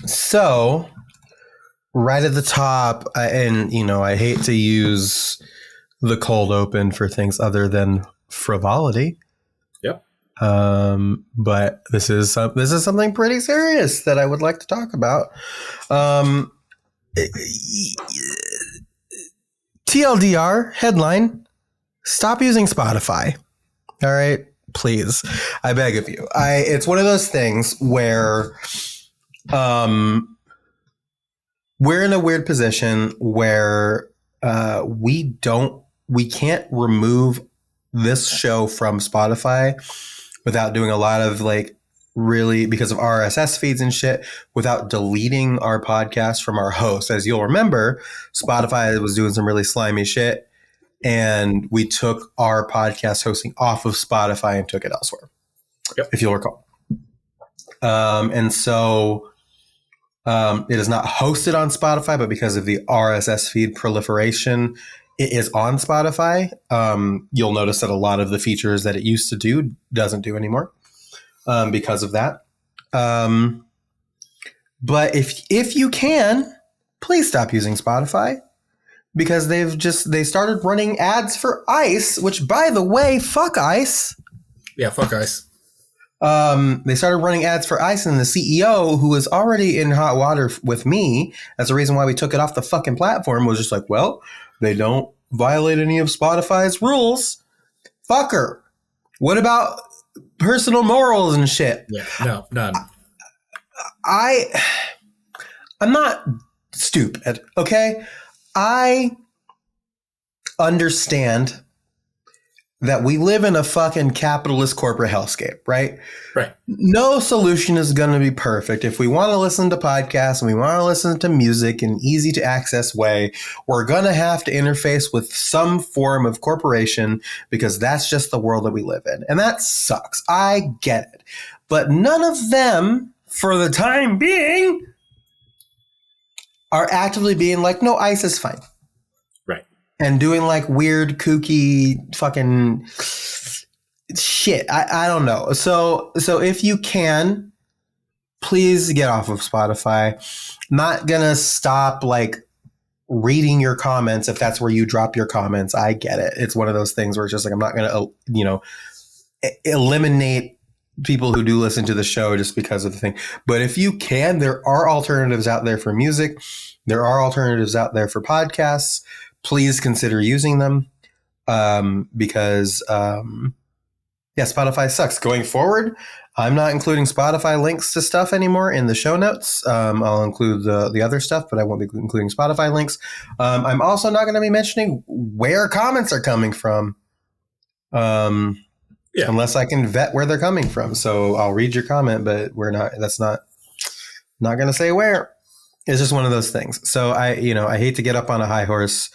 So, right at the top, I hate to use the cold open for things other than frivolity. Yep. But this is something pretty serious that I would like to talk about. TLDR headline: Stop using Spotify. All right, please, I beg of you. It's one of those things where, we're in a weird position where we can't remove this show from Spotify without doing a lot of really, because of RSS feeds and shit, without deleting our podcast from our host. As you'll remember, Spotify was doing some really slimy shit, and we took our podcast hosting off of Spotify and took it elsewhere. Yep. If you'll recall. And so it is not hosted on Spotify, but because of the RSS feed proliferation, it is on Spotify. You'll notice that a lot of the features that it used to do doesn't do anymore because of that. But if you can, please stop using Spotify, because they started running ads for Ice, which, by the way, fuck Ice. Yeah, fuck Ice. They started running ads for Ice, and the CEO, who was already in hot water with me, that's the reason why we took it off the fucking platform, was just like, well, they don't violate any of Spotify's rules. Fucker. What about personal morals and shit? Yeah, no, none. I'm not stupid, okay? I understand that we live in a fucking capitalist corporate hellscape, right? Right. No solution is going to be perfect. If we want to listen to podcasts and we want to listen to music in an easy to access way, we're going to have to interface with some form of corporation, because that's just the world that we live in. And that sucks. I get it. But none of them, for the time being, are actively being like, no, Ice is fine. Right. And doing like weird, kooky fucking shit. I don't know. So if you can, please get off of Spotify. I'm not gonna stop like reading your comments if that's where you drop your comments. I get it. It's one of those things where it's just like, I'm not gonna eliminate people who do listen to the show just because of the thing. But if you can, there are alternatives out there for music. There are alternatives out there for podcasts. Please consider using them, because Spotify sucks. Going forward, I'm not including Spotify links to stuff anymore in the show notes. I'll include the other stuff, but I won't be including Spotify links. I'm also not going to be mentioning where comments are coming from, unless I can vet where they're coming from. So I'll read your comment, but that's not going to say where. It's just one of those things. So I hate to get up on a high horse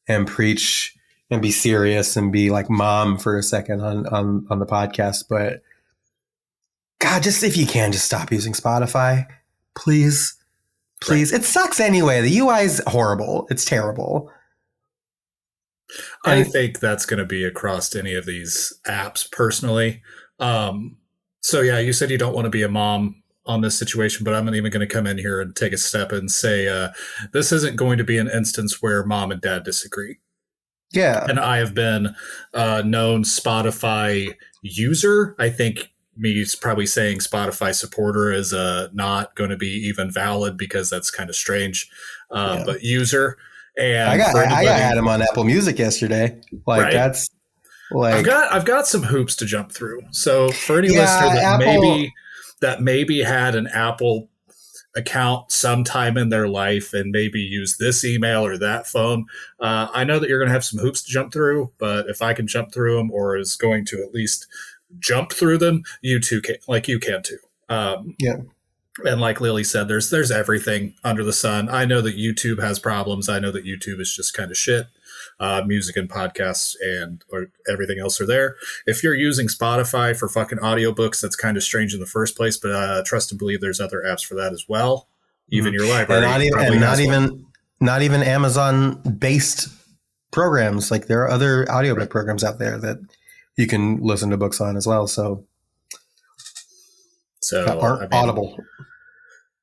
and preach and be serious and be like mom for a second on the podcast, but God, just if you can, just stop using Spotify, please. Right. It sucks anyway. The UI is horrible. It's terrible. I think that's going to be across any of these apps personally. So yeah, you said you don't want to be a mom on this situation, but I'm not even going to come in here and take a step and say, this isn't going to be an instance where mom and dad disagree. Yeah. And I have been known Spotify user. I think me probably saying Spotify supporter is not going to be even valid, because that's kind of strange. But user. And I had him on Apple Music yesterday. Like, right? That's like, I've got some hoops to jump through. So for any listener that maybe had an Apple account sometime in their life and maybe use this email or that phone, I know that you're going to have some hoops to jump through, but if I can jump through them, or is going to at least jump through them, you too can, like you can too. And like Lilli said, there's everything under the sun. I know that YouTube has problems. I know that YouTube is just kind of shit. Music and podcasts or everything else are there. If you're using Spotify for fucking audiobooks, that's kind of strange in the first place, but trust and believe there's other apps for that as well. Even your library. Not even Amazon based programs. Like, there are other audiobook programs out there that you can listen to books on as well. So aren't Audible.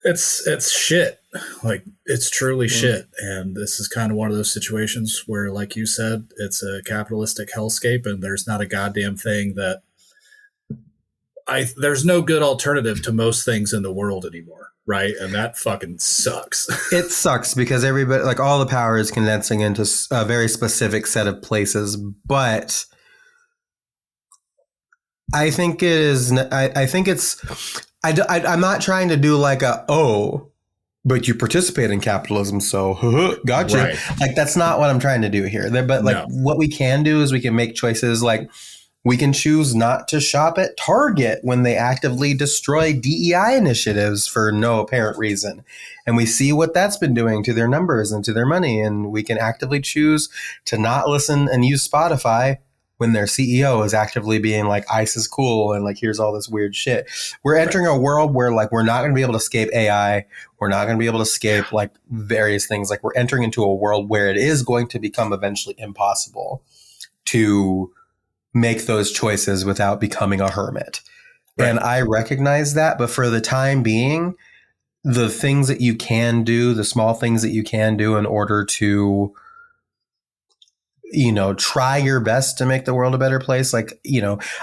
It's shit. Like, it's truly shit. And this is kind of one of those situations where, like you said, it's a capitalistic hellscape, and there's not a goddamn thing that there's no good alternative to most things in the world anymore. Right. And that fucking sucks. It sucks because everybody, like, all the power is condensing into a very specific set of places. But I think it is, I think it's, I'm not trying to do like but you participate in capitalism, so gotcha. Right. Like, that's not what I'm trying to do here. But like, what we can do is we can make choices. Like, we can choose not to shop at Target when they actively destroy DEI initiatives for no apparent reason. And we see what that's been doing to their numbers and to their money. And we can actively choose to not listen and use Spotify when their CEO is actively being like, ICE is cool, and like, here's all this weird shit. We're entering a world where, like, we're not going to be able to escape AI. We're not going to be able to escape like various things. Like, we're entering into a world where it is going to become eventually impossible to make those choices without becoming a hermit. Right. And I recognize that, but for the time being, the things that you can do, the small things that you can do in order to, try your best to make the world a better place. Like,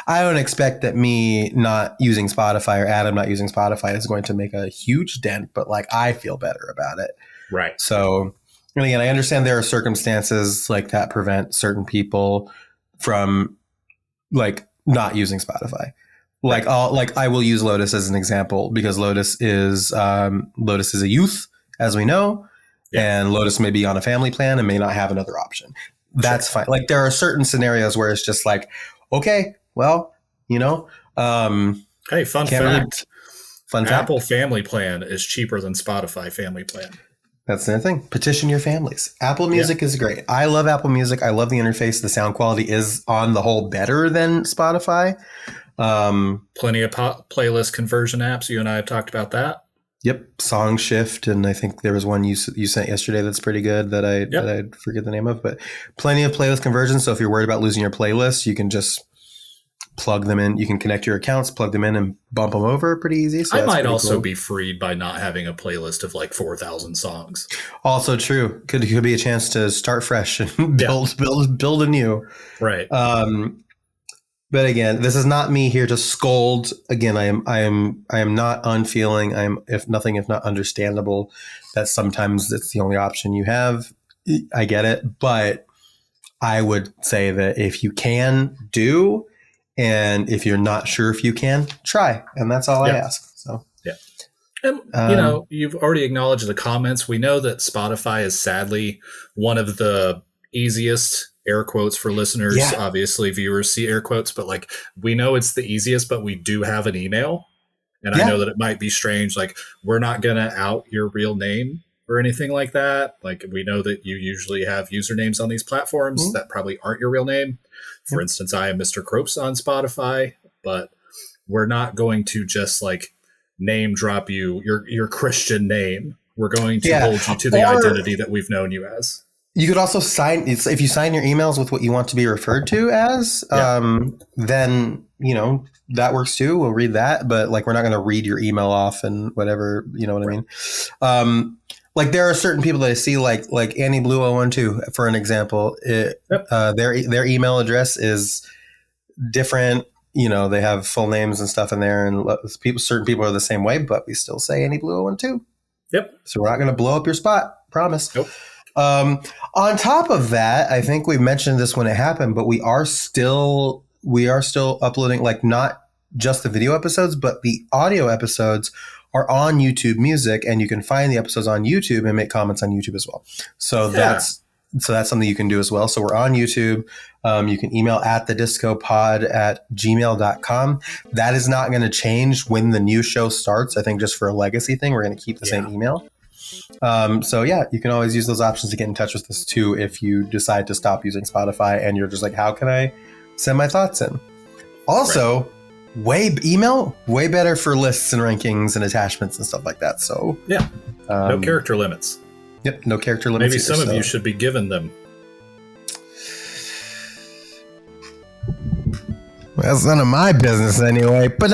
I don't expect that me not using Spotify or Adam not using Spotify is going to make a huge dent, but like, I feel better about it. Right. So, and again, I understand there are circumstances like that prevent certain people from like not using Spotify. Like, right. I will use Lotus as an example because Lotus is a youth, as we know, and Lotus may be on a family plan and may not have another option. That's fine. Like, there are certain scenarios where it's just like, okay, well, hey, fun fact. Apple Family Plan is cheaper than Spotify Family Plan. That's the thing. Petition your families. Apple Music is great. I love Apple Music. I love the interface. The sound quality is on the whole better than Spotify. Plenty of playlist conversion apps. You and I have talked about that. Yep. Song Shift. And I think there was one you sent yesterday that's pretty good that I forget the name of, but plenty of playlist conversions. So if you're worried about losing your playlist, you can just plug them in. You can connect your accounts, plug them in, and bump them over pretty easy. So I might also be freed by not having a playlist of like 4,000 songs. Also true. Could be a chance to start fresh and build anew. Right. But again, this is not me here to scold. Again, I am not unfeeling. I am, if not understandable, that sometimes it's the only option you have. I get it, but I would say that if you can do. And if you're not sure if you can, try. And that's all I ask. So, and, you've already acknowledged the comments. We know that Spotify is sadly one of the easiest, air quotes for listeners. Yeah. Obviously, viewers see air quotes, but like, we know it's the easiest, but we do have an email. And I know that it might be strange. Like, we're not going to out your real name or anything like that. Like, we know that you usually have usernames on these platforms that probably aren't your real name. For instance, I am Mr. Cropes on Spotify, but we're not going to just like name drop you your Christian name. We're going to hold you to the identity that we've known you as. You could also if you sign your emails with what you want to be referred to as, then, that works too. We'll read that, but like, we're not going to read your email off and whatever, you know what I mean? Like, there are certain people that I see, like Annie Blue 012, for an example. Their email address is different. They have full names and stuff in there, and certain people are the same way, but we still say Annie Blue 012. Yep. So we're not going to blow up your spot. Promise. Nope. On top of that, I think we mentioned this when it happened, but we are still uploading, like, not just the video episodes, but the audio episodes are on YouTube Music, and you can find the episodes on YouTube and make comments on YouTube as well. So that's something you can do as well. So we're on YouTube. You can email @thediscopod@gmail.com. That is not going to change when the new show starts. I think just for a legacy thing, we're going to keep the same email. So you can always use those options to get in touch with us too if you decide to stop using Spotify and you're just like, how can I send my thoughts in? Also, email way better for lists and rankings and attachments and stuff like that. So no character limits. Yep, no character limits. Maybe some of you should be given them. Well, it's none of my business anyway. But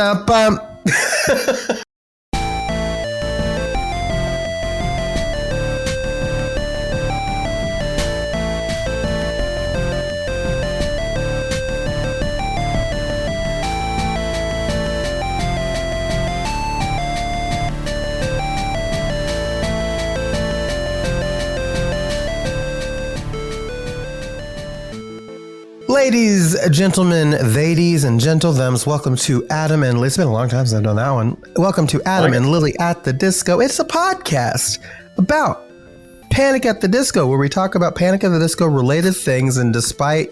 Ladies, gentlemen, ladies, and gentle-thems, welcome to Adam and Lilli. It's been a long time since I've done that one. Welcome to Adam and Lilli at the Disco. It's a podcast about Panic at the Disco, where we talk about Panic at the Disco related things, and despite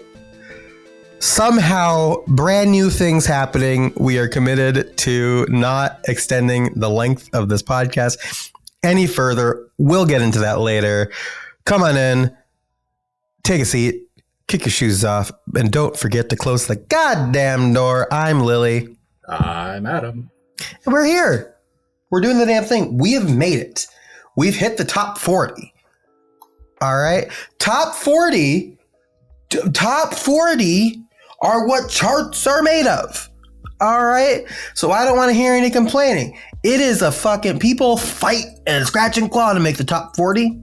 somehow brand new things happening, we are committed to not extending the length of this podcast any further. We'll get into that later. Come on in, take a seat, kick your shoes off, and don't forget to close the goddamn door. I'm Lilli. I'm Adam. And we're here. We're doing the damn thing. We have made it. We've hit the top 40. All right. Top 40 are what charts are made of. All right. So I don't want to hear any complaining. It is a fucking people fight and scratch and claw to make the top 40.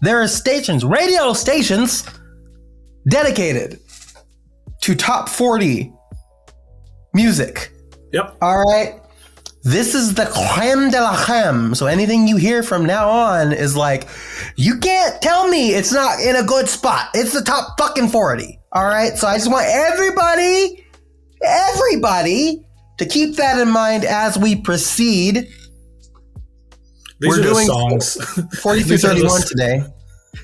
There are stations, radio stations, dedicated to top 40 music. Yep. All right. This is the creme de la creme. So anything you hear from now on is like, you can't tell me it's not in a good spot. It's the top fucking 40. All right. So I just want everybody to keep that in mind as we proceed. We're doing songs 40 through 31 today.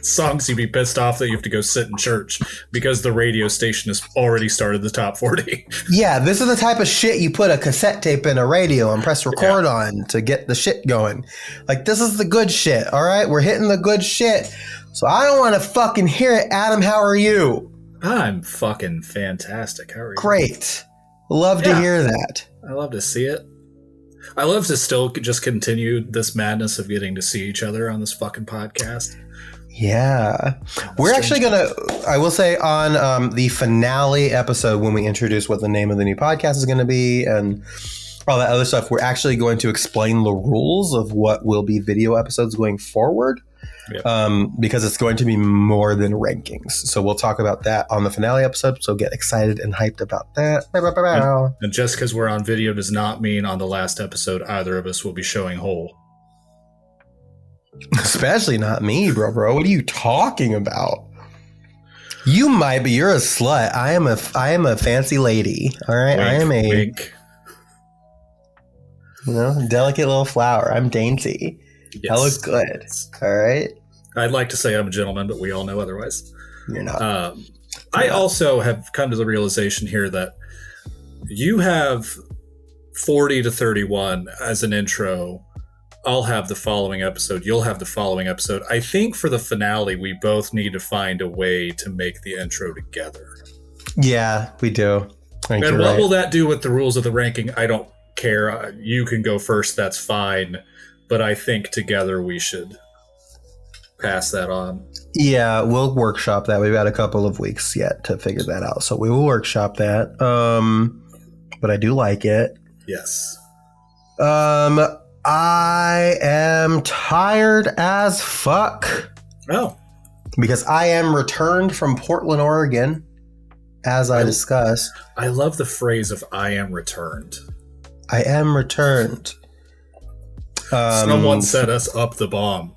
Songs you'd be pissed off that you have to go sit in church because the radio station has already started the top 40. Yeah, this is the type of shit you put a cassette tape in a radio and press record on to get the shit going. Like, this is the good shit, all right? We're hitting the good shit. So I don't want to fucking hear it. Adam, how are you? I'm fucking fantastic. How are you? Great. Love to hear that. I love to see it. I love to still just continue this madness of getting to see each other on this fucking podcast. Yeah. We're actually going to, I will say, on the finale episode, when we introduce what the name of the new podcast is going to be and all that other stuff, we're actually going to explain the rules of what will be video episodes going forward. Yep. Because it's going to be more than rankings. So we'll talk about that on the finale episode. So get excited and hyped about that. And just because we're on video does not mean on the last episode either of us will be showing whole. Especially not me, bro. What are you talking about? You might, but you're a slut. I am a fancy lady. All right. Wink, I am a wink. Delicate little flower. I'm dainty. Yes. I look good. All right. I'd like to say I'm a gentleman, but we all know otherwise. You're not. I also have come to the realization here that you have 40 to 31 as an intro. I'll have the following episode. You'll have the following episode. I think for the finale, we both need to find a way to make the intro together. Yeah, we do. And what will that do with the rules of the ranking? I don't care. You can go first. That's fine. But I think together we should pass that on. Yeah, we'll workshop that. We've got a couple of weeks yet to figure that out. So we will workshop that. But I do like it. Yes. I am tired as fuck. Oh. Because I am returned from Portland, Oregon, as I discussed. I love the phrase of I am returned. I am returned. Someone set us up the bomb.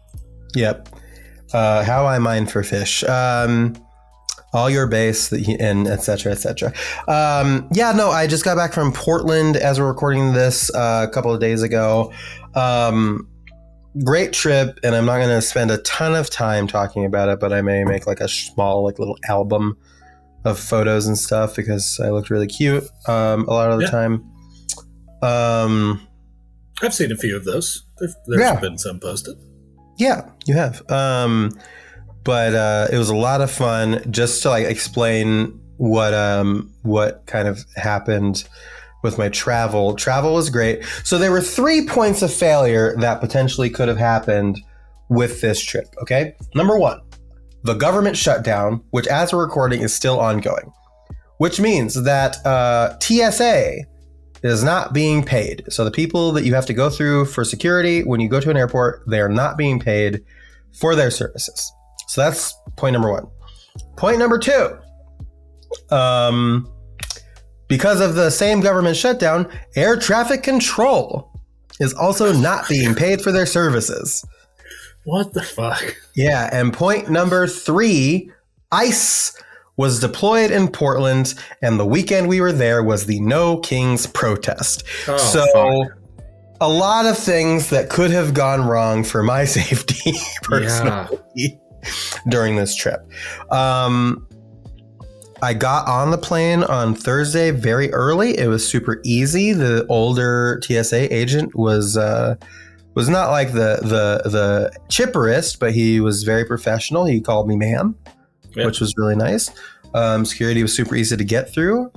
Yep. How I mine for fish. All your base and et cetera, et cetera. I just got back from Portland as we're recording this a couple of days ago. Great trip, and I'm not going to spend a ton of time talking about it, but I may make like a small little album of photos and stuff because I looked really cute a lot of the time. I've seen a few of those. There's been some posted. Yeah, you have. But it was a lot of fun just to explain what kind of happened with my travel. Travel was great. So there were 3 points of failure that potentially could have happened with this trip. Okay. Number 1, the government shutdown, which as we're recording is still ongoing, which means that TSA is not being paid. So the people that you have to go through for security when you go to an airport, they are not being paid for their services. So that's point number 1. Point number 2, because of the same government shutdown, air traffic control is also not being paid for their services. What the fuck? Yeah, and point number 3, ICE was deployed in Portland, and the weekend we were there was the No Kings protest. Fuck. A lot of things that could have gone wrong for my safety personally during this trip. I got on the plane on Thursday very early. It was super easy. The older TSA agent was not like the chipperest, but he was very professional. He called me ma'am, which was really nice. Security was super easy to get through.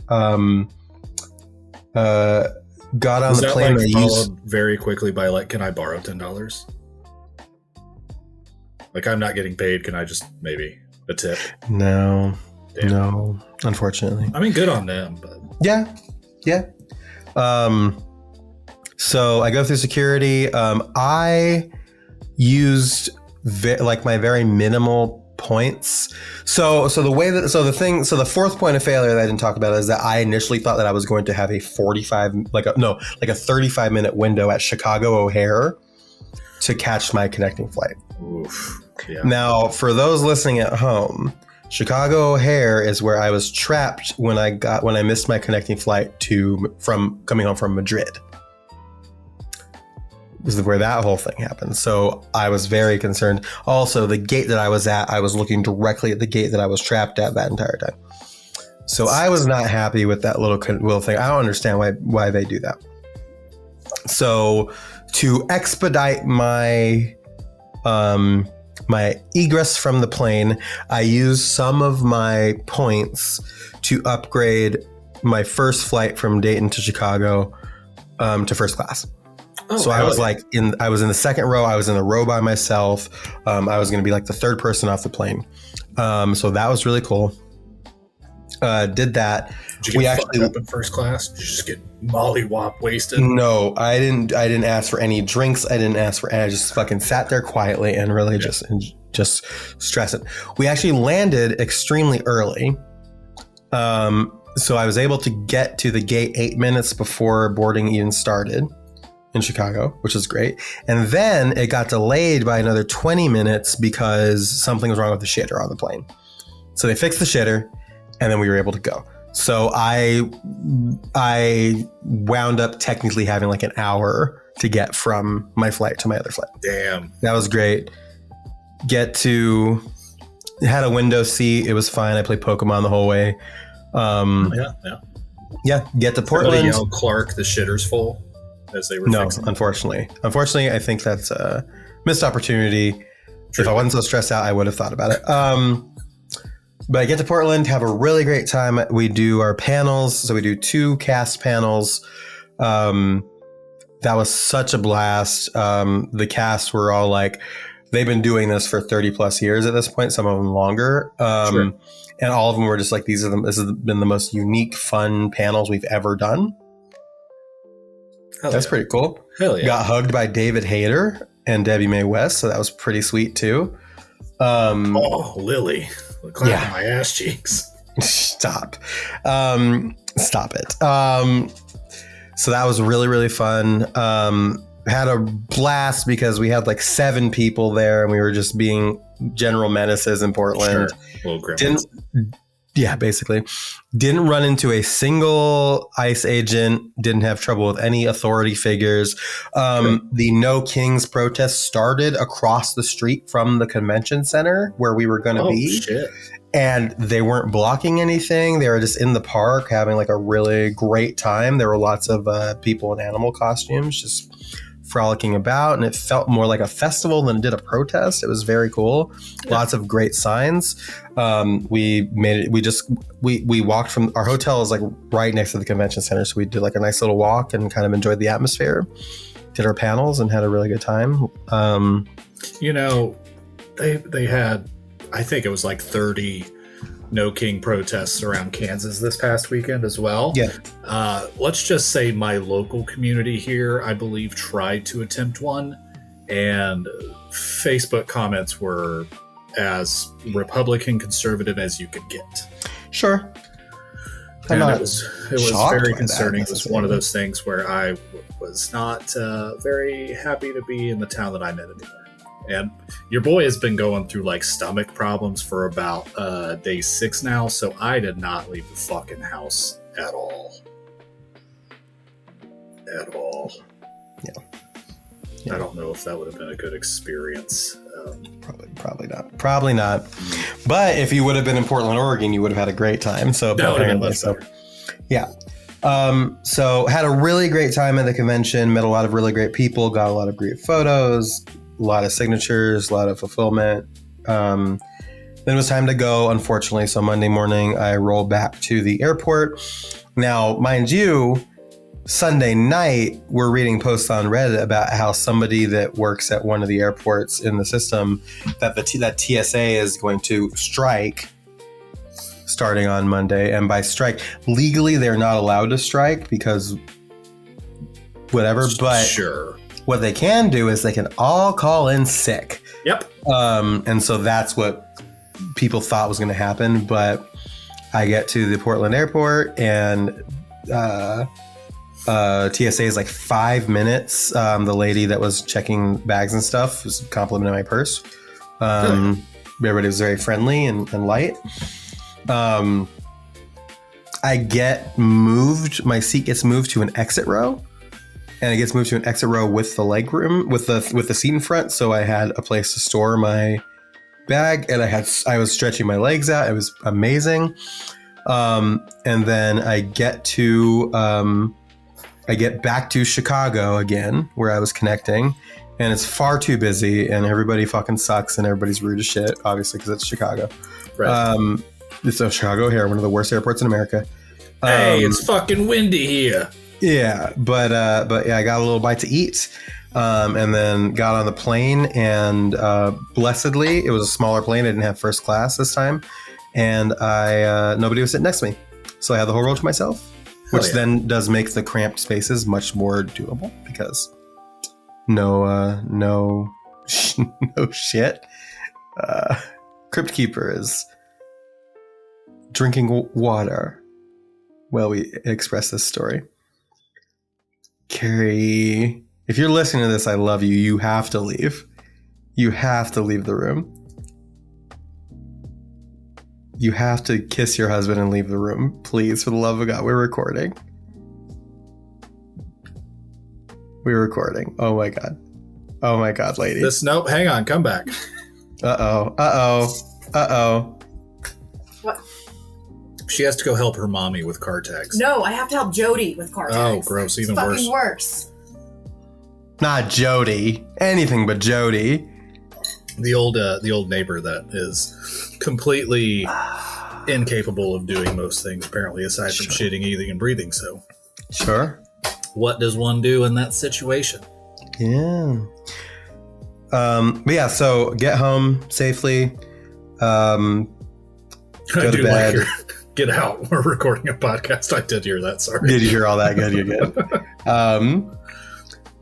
Got on the plane. Like followed very quickly by like, can I borrow $10? Like, I'm not getting paid. Can I just maybe a tip? No. Damn. No, unfortunately. I mean, good on them, but yeah. So I go through security. I used my very minimal points. So the fourth point of failure that I didn't talk about is that I initially thought that I was going to have a 35-minute window at Chicago O'Hare to catch my connecting flight. Oof. Yeah. Now, for those listening at home, Chicago O'Hare is where I was trapped when I missed my connecting flight from coming home from Madrid. This is where that whole thing happened. So I was very concerned. Also, the gate that I was at, I was looking directly at the gate that I was trapped at that entire time. So I was not happy with that little thing. I don't understand why they do that. So to expedite my egress from the plane, I used some of my points to upgrade my first flight from Dayton to Chicago to first class. Oh, so I was I was in the second row. I was in the row by myself. I was going to be like the third person off the plane. So that was really cool. Did that. Did you get fucked up in first class? Did you just get mollywop wasted? No, I didn't ask for any drinks. I didn't ask for any. I just fucking sat there quietly and really just stress it. We actually landed extremely early. So I was able to get to the gate 8 minutes before boarding even started in Chicago, which was great. And then it got delayed by another 20 minutes because something was wrong with the shitter on the plane. So they fixed the shitter and then we were able to go. So I wound up technically having like an hour to get from my flight to my other flight. Damn. That was great. Had a window seat. It was fine. I played Pokemon the whole way. Yeah. Get to Portland. Yell, Clark, the shitter's full. As they were fixing. Unfortunately, I think that's a missed opportunity. True. If I wasn't so stressed out, I would have thought about it. But I get to Portland, have a really great time. We do our panels. So we do 2 cast panels. That was such a blast. The cast were all like, they've been doing this for 30 plus years at this point, some of them longer. Sure. And all of them were just like, this has been the most unique, fun panels we've ever done. That's pretty cool. Hell yeah. Got hugged by David Hayter and Debbie Mae West, so that was pretty sweet too. Lilli. Clapping my ass cheeks. Stop it. So that was really, really fun. Had a blast because we had like 7 people there and we were just being general menaces in Portland. Sure. Little basically. Didn't run into a single ICE agent. Didn't have trouble with any authority figures. The No Kings protest started across the street from the convention center where we were going to be. Shit. And they weren't blocking anything. They were just in the park having like a really great time. There were lots of people in animal costumes just frolicking about, and it felt more like a festival than it did a protest. It was very cool. Lots of great signs. We walked from our hotel is like right next to the convention center, so we did like a nice little walk and kind of enjoyed the atmosphere. Did our panels and had a really good time. They had, I think it was like 30 No King protests around Kansas this past weekend as well. Yeah. Let's just say my local community here, I believe, tried to attempt one, and Facebook comments were as Republican conservative as you could get. Sure. And it was very concerning. It was one of those things where I was not very happy to be in the town that I'm in anymore. And your boy has been going through like stomach problems for about day 6 now, so I did not leave the fucking house at all. At all. Yeah. I don't know if that would have been a good experience. Probably not. But if you would have been in Portland, Oregon, you would have had a great time. So that would have been much better. Yeah. So had a really great time at the convention, met a lot of really great people, got a lot of great photos, a lot of signatures, a lot of fulfillment. Then it was time to go, unfortunately. So Monday morning, I rolled back to the airport. Now, mind you, Sunday night, we're reading posts on Reddit about how somebody that works at one of the airports in the system, that that TSA is going to strike starting on Monday. And by strike, legally, they're not allowed to strike because whatever. But sure, what they can do is they can all call in sick. Yep. And so that's what people thought was going to happen. But I get to the Portland airport and TSA is like 5 minutes. The lady that was checking bags and stuff was complimenting my purse. Everybody was very friendly and light. I get moved. My seat gets moved to an exit row, and it gets moved to an exit row with the leg room, with the seat in front. So I had a place to store my bag, and I was stretching my legs out. It was amazing. And then I get back to Chicago again, where I was connecting, and it's far too busy, and everybody fucking sucks, and everybody's rude as shit, obviously, because it's Chicago. Right. So Chicago here, one of the worst airports in America. Hey, it's fucking windy here. Yeah, but yeah, I got a little bite to eat, and then got on the plane, and blessedly, it was a smaller plane. I didn't have first class this time, and nobody was sitting next to me, so I had the whole row to myself. Which then does make the cramped spaces much more doable because no shit. Crypt Keeper is drinking water while we express this story. Carrie, if you're listening to this, I love you. You have to leave. You have to leave the room. You have to kiss your husband and leave the room. Please, for the love of God, we're recording. We're recording. Oh my God. Oh my God, lady. Nope, hang on, come back. Uh-oh. What? She has to go help her mommy with car tags. No, I have to help Jody with car tags. Oh, gross, even it's worse. Fucking worse. Not Jody. Anything but Jody. The old neighbor that is completely incapable of doing most things, apparently, aside from shitting, eating, and breathing. So, sure. What does one do in that situation? Yeah. But yeah, so get home safely. Go to bed. Get out. We're recording a podcast. I did hear that. Sorry. Did you hear all that? Good. You're good.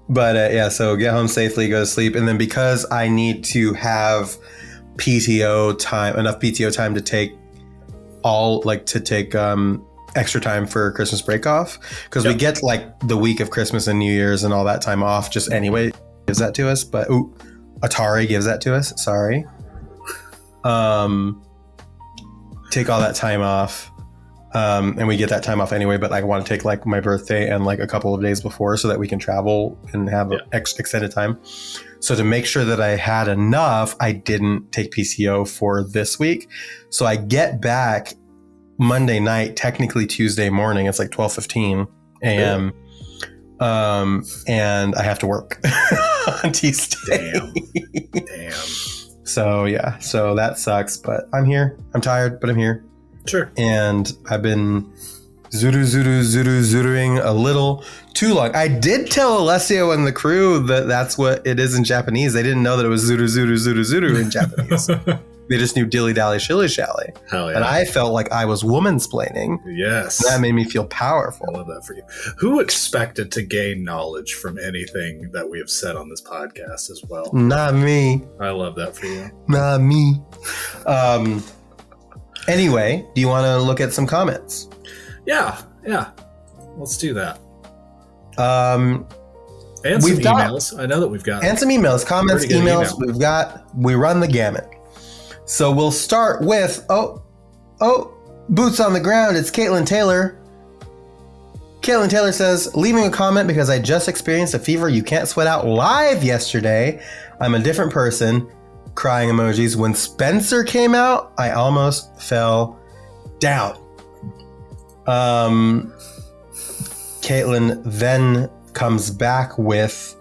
But yeah, so get home safely, go to sleep. And then because I need to have PTO time, enough PTO time to take extra time for Christmas break off. Because we get like the week of Christmas and New Year's and all that time off just anyway. Gives that to us. But Atari gives that to us. Sorry. Take all that time off. And we get that time off anyway, but I want to take like my birthday and like a couple of days before so that we can travel and have extended time. So to make sure that I had enough, I didn't take PCO for this week. So I get back Monday night, technically Tuesday morning. It's like 12:15 a.m. And I have to work on Tuesday. Damn. So yeah, so that sucks, but I'm here. I'm tired, but I'm here. Sure. And I've been zooting a little too long. I did tell Alessio and the crew that that's what it is in Japanese. They didn't know that it was zuru in Japanese. They just knew dilly dally shilly shally. Hell yeah. And I felt like I was womansplaining. Yes. And that made me feel powerful. I love that for you. Who expected to gain knowledge from anything that we have said on this podcast as well? Not me. I love that for you. Not me. Anyway, do you want to look at some comments? Yeah. Let's do that. And some emails. I know that we've got. And some emails, comments, emails. We run the gamut. So we'll start with, boots on the ground. It's Caitlin Taylor. Caitlin Taylor says, leaving a comment because I just experienced a fever you can't sweat out live yesterday. I'm a different person. Crying emojis. When Spencer came out, I almost fell down. Caitlin then comes back with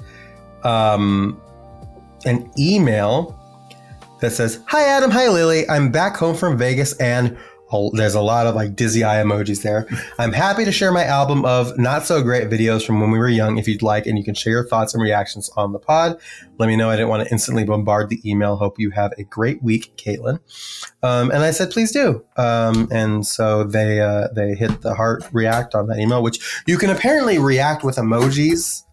an email that says, hi, Adam. Hi, Lily. I'm back home from Vegas and there's a lot of like dizzy eye emojis there. I'm happy to share my album of not so great videos from when we were young if you'd like, and you can share your thoughts and reactions on the pod. Let me know. I didn't want to instantly bombard the email. Hope you have a great week, Caitlin. And I said, please do. And so they hit the heart react on that email, which you can apparently react with emojis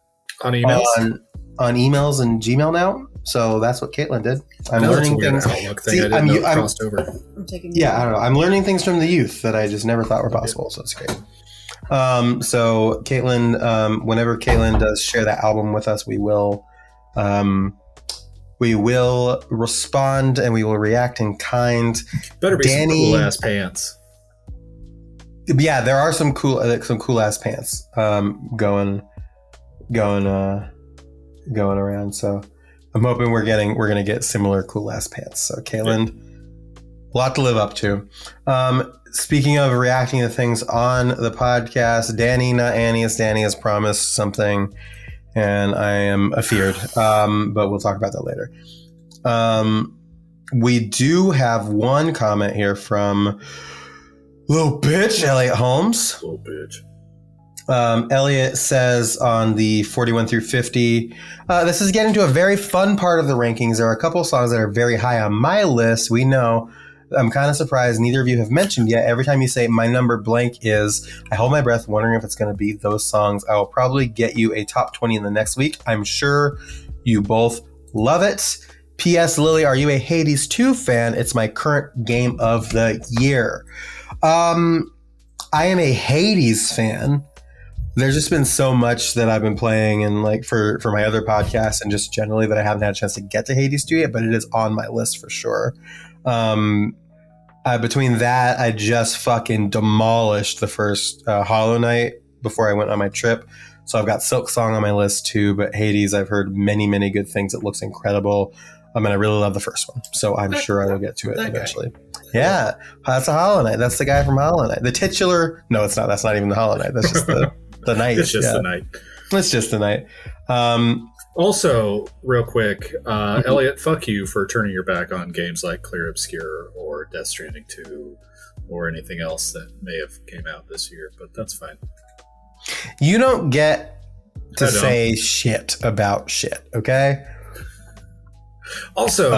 on emails. On emails and Gmail now. So that's what Caitlin did. I'm learning things. See, I'm crossed over. I'm taking I don't know. I'm learning things from the youth that I just never thought were possible. So it's great. So Caitlin, whenever Caitlin does share that album with us, we will respond and we will react in kind. Better be some cool ass pants. Yeah, there are some cool ass pants going around. So I'm hoping we're gonna get similar cool ass pants. So Caitlin, a lot to live up to. Speaking of reacting to things on the podcast, Danny, not Annie, as Danny has promised something, and I am afeared. But we'll talk about that later. We do have one comment here from Little Bitch, Elliot Holmes. Little Bitch. Elliot says on the 41 through 50, this is getting to a very fun part of the rankings. There are a couple of songs that are very high on my list. We know. I'm kind of surprised neither of you have mentioned yet. Every time you say my number blank is, I hold my breath wondering if it's going to be those songs. I will probably get you a top 20 in the next week. I'm sure you both love it. P.S. Lily, are you a Hades 2 fan? It's my current game of the year. I am a Hades fan. There's just been so much that I've been playing and like for my other podcasts and just generally that I haven't had a chance to get to Hades 2 yet, but it is on my list for sure. Between that, I just fucking demolished the first Hollow Knight before I went on my trip. So I've got Silk Song on my list too, but Hades, I've heard many, many good things. It looks incredible. And I really love the first one. So I'm sure I will get to it eventually. Yeah, that's a Hollow Knight. That's the guy from Hollow Knight. The titular... No, it's not. That's not even the Hollow Knight. That's just the knight. It's just the knight. It's just the knight. Also, real quick, Elliot, fuck you for turning your back on games like Clear Obscure or Death Stranding 2 or anything else that may have came out this year, but that's fine. You don't get to say shit about shit, okay? Also,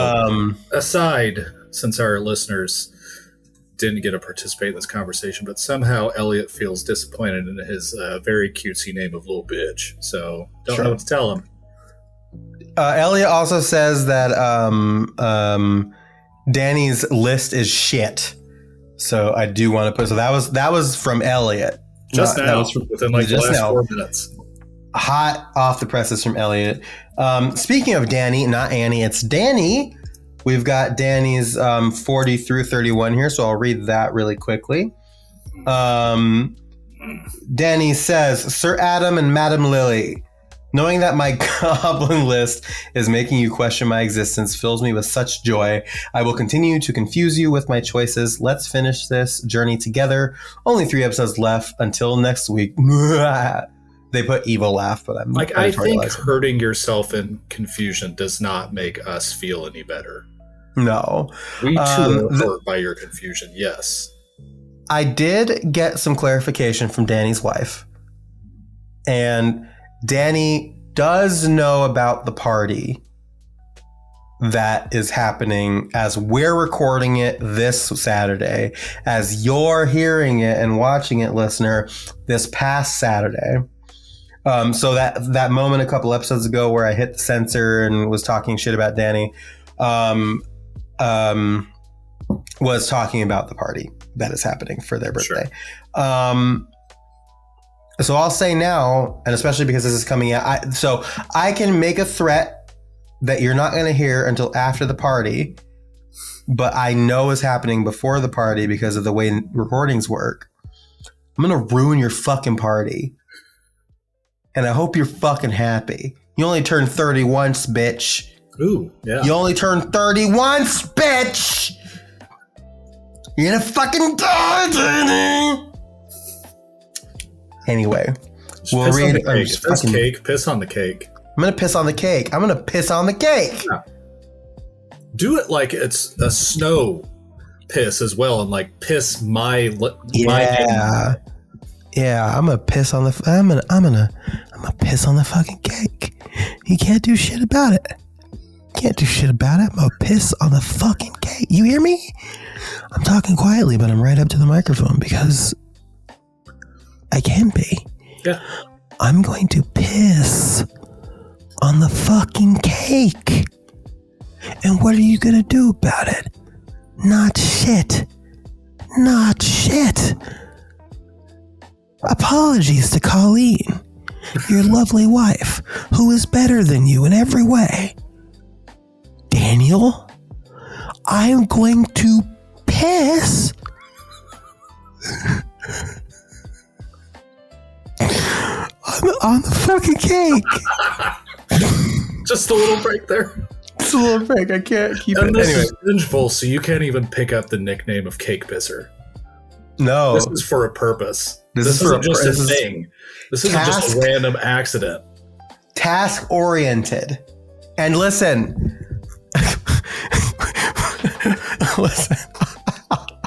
aside, since our listeners didn't get to participate in this conversation, but somehow Elliot feels disappointed in his very cutesy name of Little Bitch, so don't know what to tell him. Elliot also says that Danny's list is shit. So I do want to put... So that was from Elliot. Just now, that was within like the last 4 minutes. Hot off the presses from Elliot. Speaking of Danny, not Annie, it's Danny. We've got Danny's 40 through 31 here, so I'll read that really quickly. Danny says, Sir Adam and Madam Lily, knowing that my goblin list is making you question my existence fills me with such joy. I will continue to confuse you with my choices. Let's finish this journey together. Only 3 episodes left until next week. They put evil laugh, but I'm like, I think hurting yourself in confusion does not make us feel any better. No. We too are hurt by your confusion, yes. I did get some clarification from Danny's wife. And Danny does know about the party that is happening as we're recording it this Saturday, as you're hearing it and watching it, listener, this past Saturday. So that moment a couple episodes ago where I hit the censor and was talking shit about Danny, was talking about the party that is happening for their birthday. Sure. So I'll say now, and especially because this is coming out, so I can make a threat that you're not going to hear until after the party, but I know is happening before the party because of the way recordings work. I'm going to ruin your fucking party. And I hope you're fucking happy. You only turn 30 once, bitch. Ooh, yeah. You only turn 30 once, bitch. You're gonna fucking die. Anyway, we'll read it. Piss on the cake. I'm gonna piss on the cake. I'm gonna piss on the cake. Yeah. Do it like it's a snow piss as well, and like piss my yeah. Yeah, I'm gonna piss on the. I'm gonna piss on the fucking cake. You can't do shit about it. Can't do shit about it. I'm gonna piss on the fucking cake. You hear me? I'm talking quietly, but I'm right up to the microphone because I can be. Yeah. I'm going to piss on the fucking cake. And what are you gonna do about it? Not shit. Not shit. Apologies to Colleen, your lovely wife, who is better than you in every way. Daniel, I am going to piss on the fucking cake. Just a little break there. Just a little break. I can't keep and it. This anyway. is vengeful, so you can't even pick up the nickname of Cake Pisser. No. This is for a purpose. This isn't just a thing. This isn't just a random accident. Task oriented. And listen. Listen.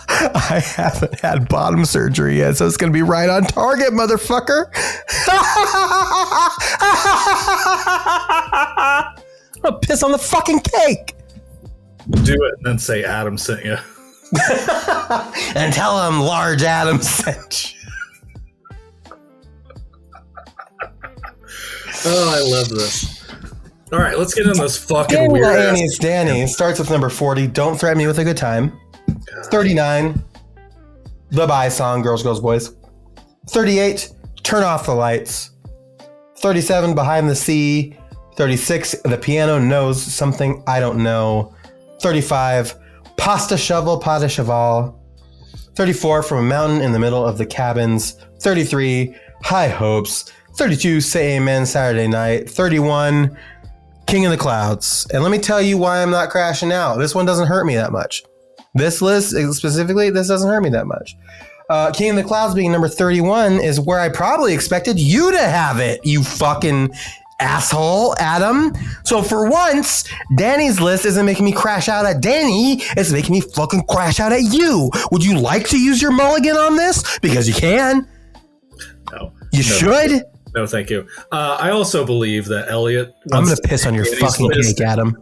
I haven't had bottom surgery yet, so it's going to be right on target, motherfucker. I'll piss on the fucking cake. Do it and then say Adam sent you. And tell him Large Adam sent you. Oh, I love this. All right, let's get in this fucking Danny, weird Annie, it's Danny. Starts with number 40. Don't threaten me with a good time. 39. The Bye Song. Girls, Girls, Boys. 38. Turn Off the Lights. 37. Behind the Sea. 36. The Piano Knows Something I Don't Know. 35. Pasta Shovel, Pas de Cheval. 34. From a Mountain in the Middle of the Cabins. 33. High Hopes. 32. Say Amen, Saturday Night. 31. King of the Clouds. And let me tell you why I'm not crashing out. This one doesn't hurt me that much. This list specifically, this doesn't hurt me that much. King of the Clouds being number 31 is where I probably expected you to have it, you fucking asshole, Adam. So for once, Danny's list isn't making me crash out at Danny. It's making me fucking crash out at you. Would you like to use your mulligan on this? Because you can. No. You should. No, thank you. I also believe that Elliot... I'm going to piss on your fucking cake, Adam.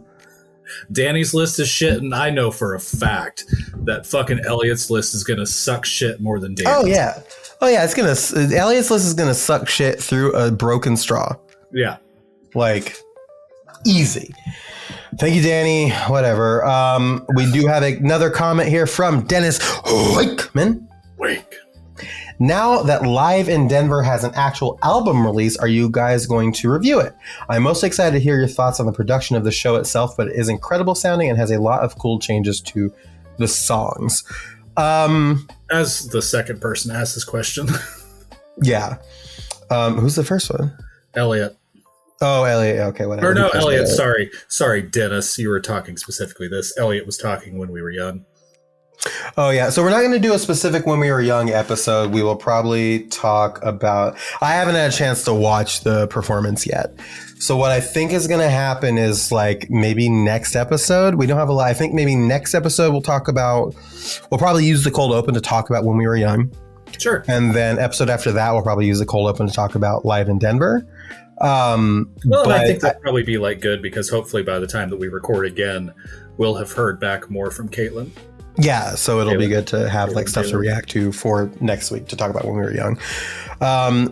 Danny's list is shit, and I know for a fact that fucking Elliot's list is going to suck shit more than Danny's. Oh, yeah. Oh, yeah. It's going to... Elliot's list is going to suck shit through a broken straw. Yeah. Like, easy. Thank you, Danny. Whatever. We do have another comment here from Dennis Wakeman. Wake. Now that Live in Denver has an actual album release, are you guys going to review it? I'm most excited to hear your thoughts on the production of the show itself, but it is incredible sounding and has a lot of cool changes to the songs. As the second person asked this question. Yeah. Who's the first one? Elliot. Oh, Elliot. Okay, whatever. Or no, Elliot. Sorry, Dennis. You were talking specifically this. Elliot was talking when we were young. Oh, yeah. So we're not going to do a specific When We Were Young episode. We will probably talk about... I haven't had a chance to watch the performance yet. So what I think is going to happen is like maybe next episode. We don't have a lot. I think maybe next episode we'll talk about... We'll probably use the cold open to talk about When We Were Young. Sure. And then episode after that, we'll probably use the cold open to talk about Live in Denver. Well, I think that'd probably be like good because hopefully by the time that we record again, we'll have heard back more from Caitlin. Yeah, so it'll be good to have like stuff to react to for next week to talk about When We Were Young.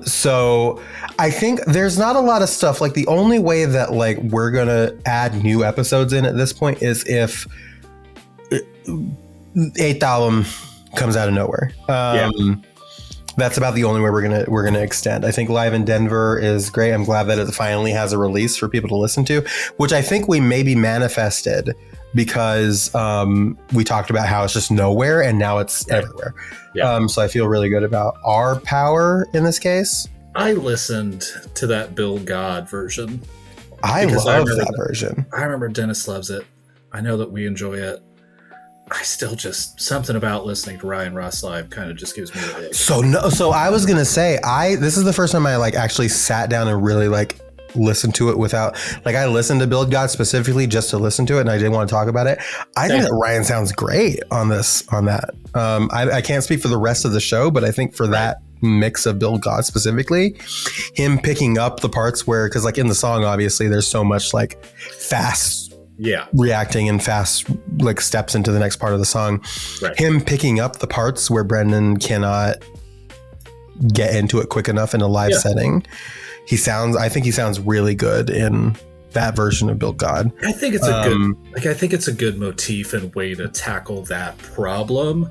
So I think there's not a lot of stuff. Like the only way that like we're gonna add new episodes in at this point is if eighth album comes out of nowhere. That's about the only way we're gonna extend. I think Live in Denver is great. I'm glad that it finally has a release for people to listen to, which I think we maybe manifested because we talked about how it's just nowhere and now it's everywhere. Yeah. So I feel really good about our power in this case. I listened to that Bill God version. I love that version. I remember Dennis loves it. I know that we enjoy it. I still just, something about listening to Ryan Ross live kind of just gives me the ick. So I was gonna say, this is the first time I like actually sat down and really like listened to it without, like, I listened to Build God specifically just to listen to it, and I didn't want to talk about it. I think that Ryan sounds great on that. I can't speak for the rest of the show, but I think for that mix of Build God specifically, him picking up the parts where, because like in the song, obviously there's so much like fast reacting and fast like steps into the next part of the song. Right. Him picking up the parts where Brendan cannot get into it quick enough in a live setting. I think he sounds really good in that version of Build God. I think it's a good motif and way to tackle that problem.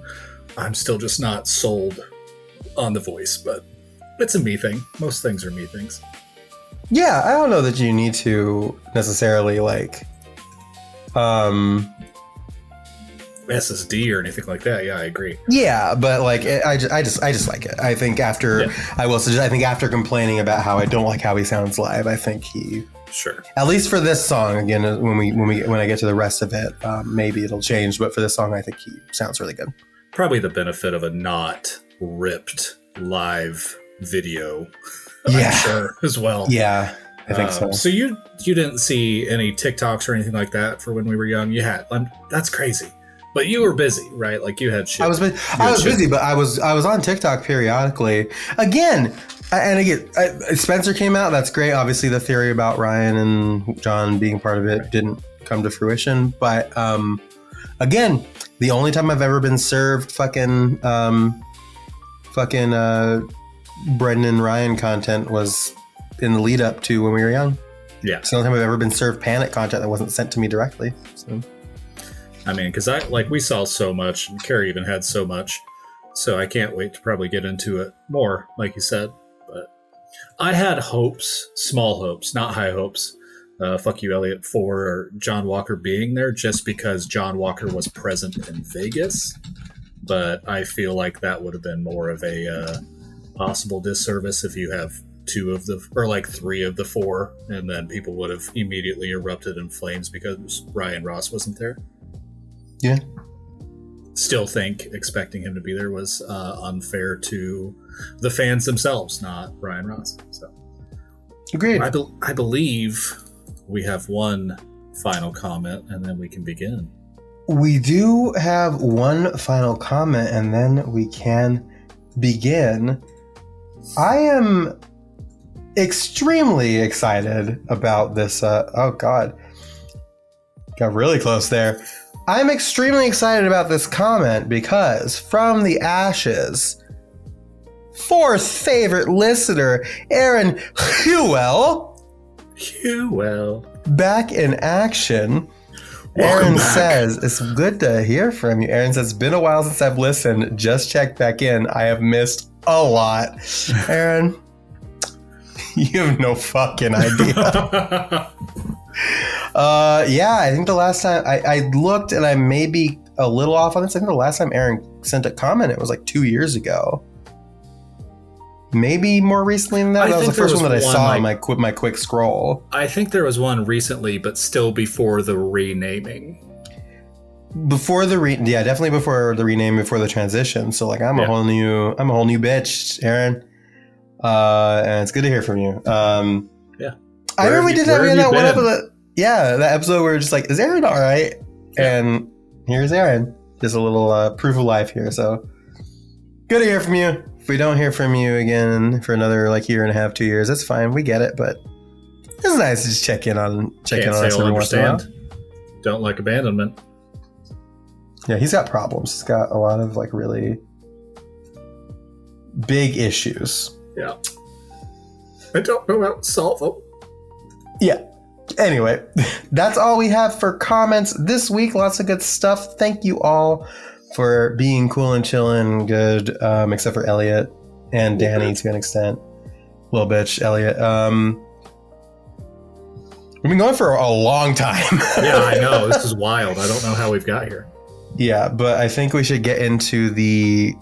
I'm still just not sold on the voice, but it's a me thing. Most things are me things. Yeah, I don't know that you need to necessarily like SSD or anything like that. Yeah, I agree. Yeah, but like I just like it. I think after I think after complaining about how I don't like how he sounds live, I think he at least for this song, again, when I get to the rest of it, maybe it'll change. But for this song, I think he sounds really good. Probably the benefit of a not ripped live video, I'm sure, as well. Yeah, I think so. So you didn't see any TikToks or anything like that for when we were young? You had. That's crazy. But you were busy, right? Like you had shit. I was busy, but I was on TikTok periodically. Again, Spencer came out. That's great. Obviously, the theory about Ryan and John being part of it didn't come to fruition. But again, the only time I've ever been served fucking Brendan Ryan content was in the lead up to when we were young. Yeah, it's the only time I've ever been served Panic content that wasn't sent to me directly. So. I mean, because we saw so much, and Carrie even had so much, so I can't wait to probably get into it more, like you said. But I had hopes, small hopes, not high hopes. Fuck you, Elliot, for John Walker being there, just because John Walker was present in Vegas. But I feel like that would have been more of a possible disservice if you have three of the four, and then people would have immediately erupted in flames because Ryan Ross wasn't there. Yeah. Still think expecting him to be there was unfair to the fans themselves, not Ryan Ross. So, agreed. I believe we have one final comment, and then we can begin. We do have one final comment, and then we can begin. I am extremely excited about this. Oh God, got really close there. I'm extremely excited about this comment because from the ashes, fourth favorite listener, Aaron Hewell, back in action. Aaron says, it's good to hear from you. Aaron says, it's been a while since I've listened. Just checked back in. I have missed a lot. Aaron, you have no fucking idea. I think the last time I looked, and I may be a little off on this, I think the last time Aaron sent a comment, it was like 2 years ago. Maybe more recently than that. That was the first one that I saw on my quick scroll. I think there was one recently, but still before the renaming. Definitely before the rename, before the transition. So like I'm a whole new bitch, Aaron. And it's good to hear from you. I remember we did that one episode. Yeah, that episode where we're just like, is Aaron all right? Yeah. And here's Aaron. Just a little proof of life here. So good to hear from you. If we don't hear from you again for another like year and a half, 2 years, that's fine. We get it, but it's nice to just check in on us every once in a while. Don't like abandonment. Yeah, he's got problems. He's got a lot of like really big issues. Yeah. I don't know how to solve them. Yeah. Anyway, that's all we have for comments this week. Lots of good stuff. Thank you all for being cool and chilling good, except for Elliot. and Danny to an extent. Little bitch, Elliot. We've been going for a long time. Yeah, I know. This is wild. I don't know how we've got here. Yeah, but I think we should get into the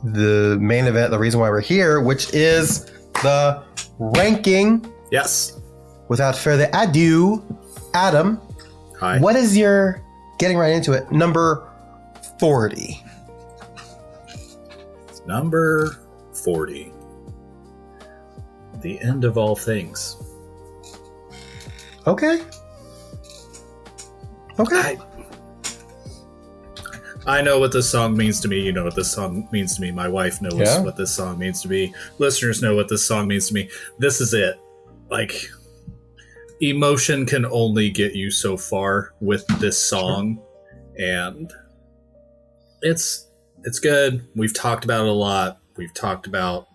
main event, the reason why we're here, which is the ranking. Yes. Without further ado, Adam, hi. What is your, getting right into it, number 40? Number 40. The end of all things. Okay. I know what this song means to me. You know what this song means to me. My wife knows what this song means to me. Listeners know what this song means to me. This is it. Like, emotion can only get you so far with this song. And it's good. We've talked about it a lot. We've talked about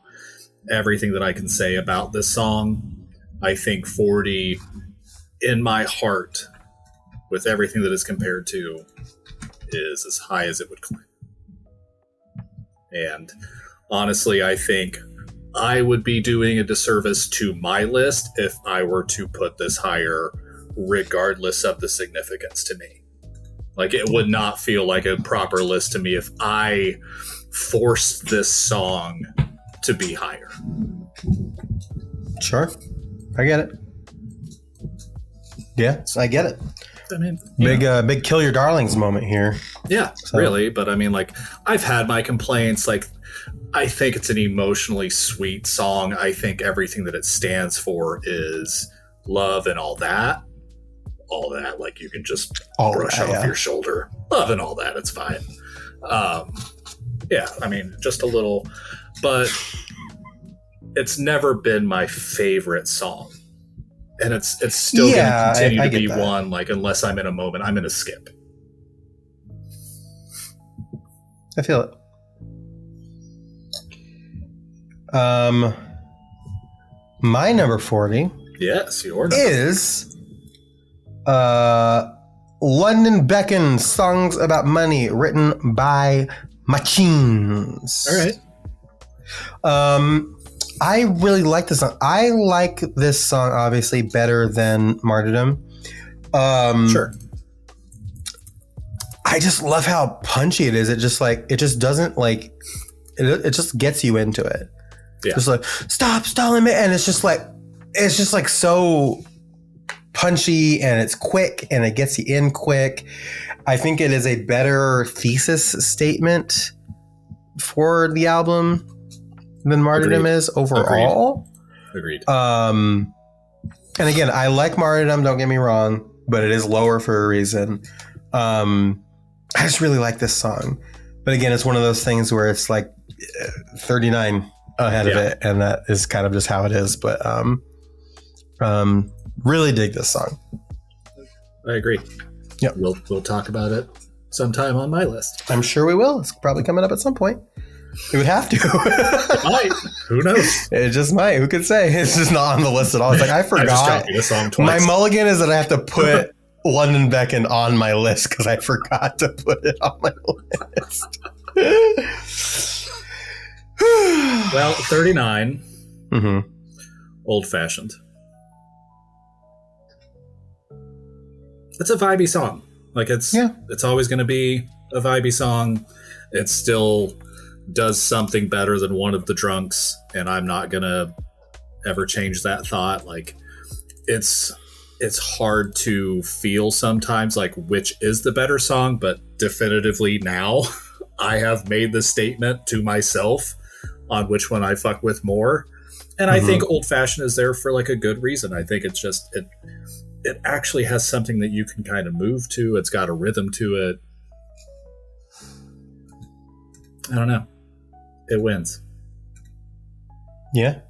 everything that I can say about this song. I think 40, in my heart, with everything that is compared to, is as high as it would climb. And honestly, I think I would be doing a disservice to my list if I were to put this higher, regardless of the significance to me. Like, it would not feel like a proper list to me if I forced this song to be higher. Sure. I get it. Yeah, I get it. I mean, big kill your darlings moment here. Yeah, so. Really. But I mean, like, I've had my complaints. Like, I think it's an emotionally sweet song. I think everything that it stands for is love and all that. All that, like, you can just brush off your shoulder. Love and all that, it's fine. Yeah, I mean, just a little. But it's never been my favorite song. And it's still going to continue to be one, like, unless I'm in a moment, I'm going to skip. I feel it. My number 40. Yes, your number. Is London Beacon, Songs About Money, written by Machines. All right. I really like this song. I like this song obviously better than Martyrdom. Sure. I just love how punchy it is. It just doesn't like it just gets you into it. Yeah. Just like, stop stalling me, and it's just like so punchy, and it's quick, and it gets you in quick. I think it is a better thesis statement for the album than Martyrdom is overall. Agreed. And again, I like Martyrdom, don't get me wrong, but it is lower for a reason. I just really like this song. But again, it's one of those things where it's like 39 ahead of it, and that is kind of just how it is. But really dig this song. I agree. Yep. We'll talk about it sometime on my list. I'm sure we will. It's probably coming up at some point. It would have to. It might. Who knows? It just might. Who could say? It's just not on the list at all. It's like, I forgot. I just copied the song twice. My mulligan is that I have to put London Beacon on my list because I forgot to put it on my list. Well, 39. Mm-hmm. Old Fashioned. It's a vibey song. Like, it's always going to be a vibey song. It still does something better than One of the Drunks, and I'm not going to ever change that thought. Like, it's hard to feel sometimes like which is the better song, but definitively now I have made the statement to myself on which one I fuck with more. And I think Old Fashioned is there for like a good reason. I think it's just it actually has something that you can kind of move to. It's got a rhythm to it. I don't know. It wins. Yeah.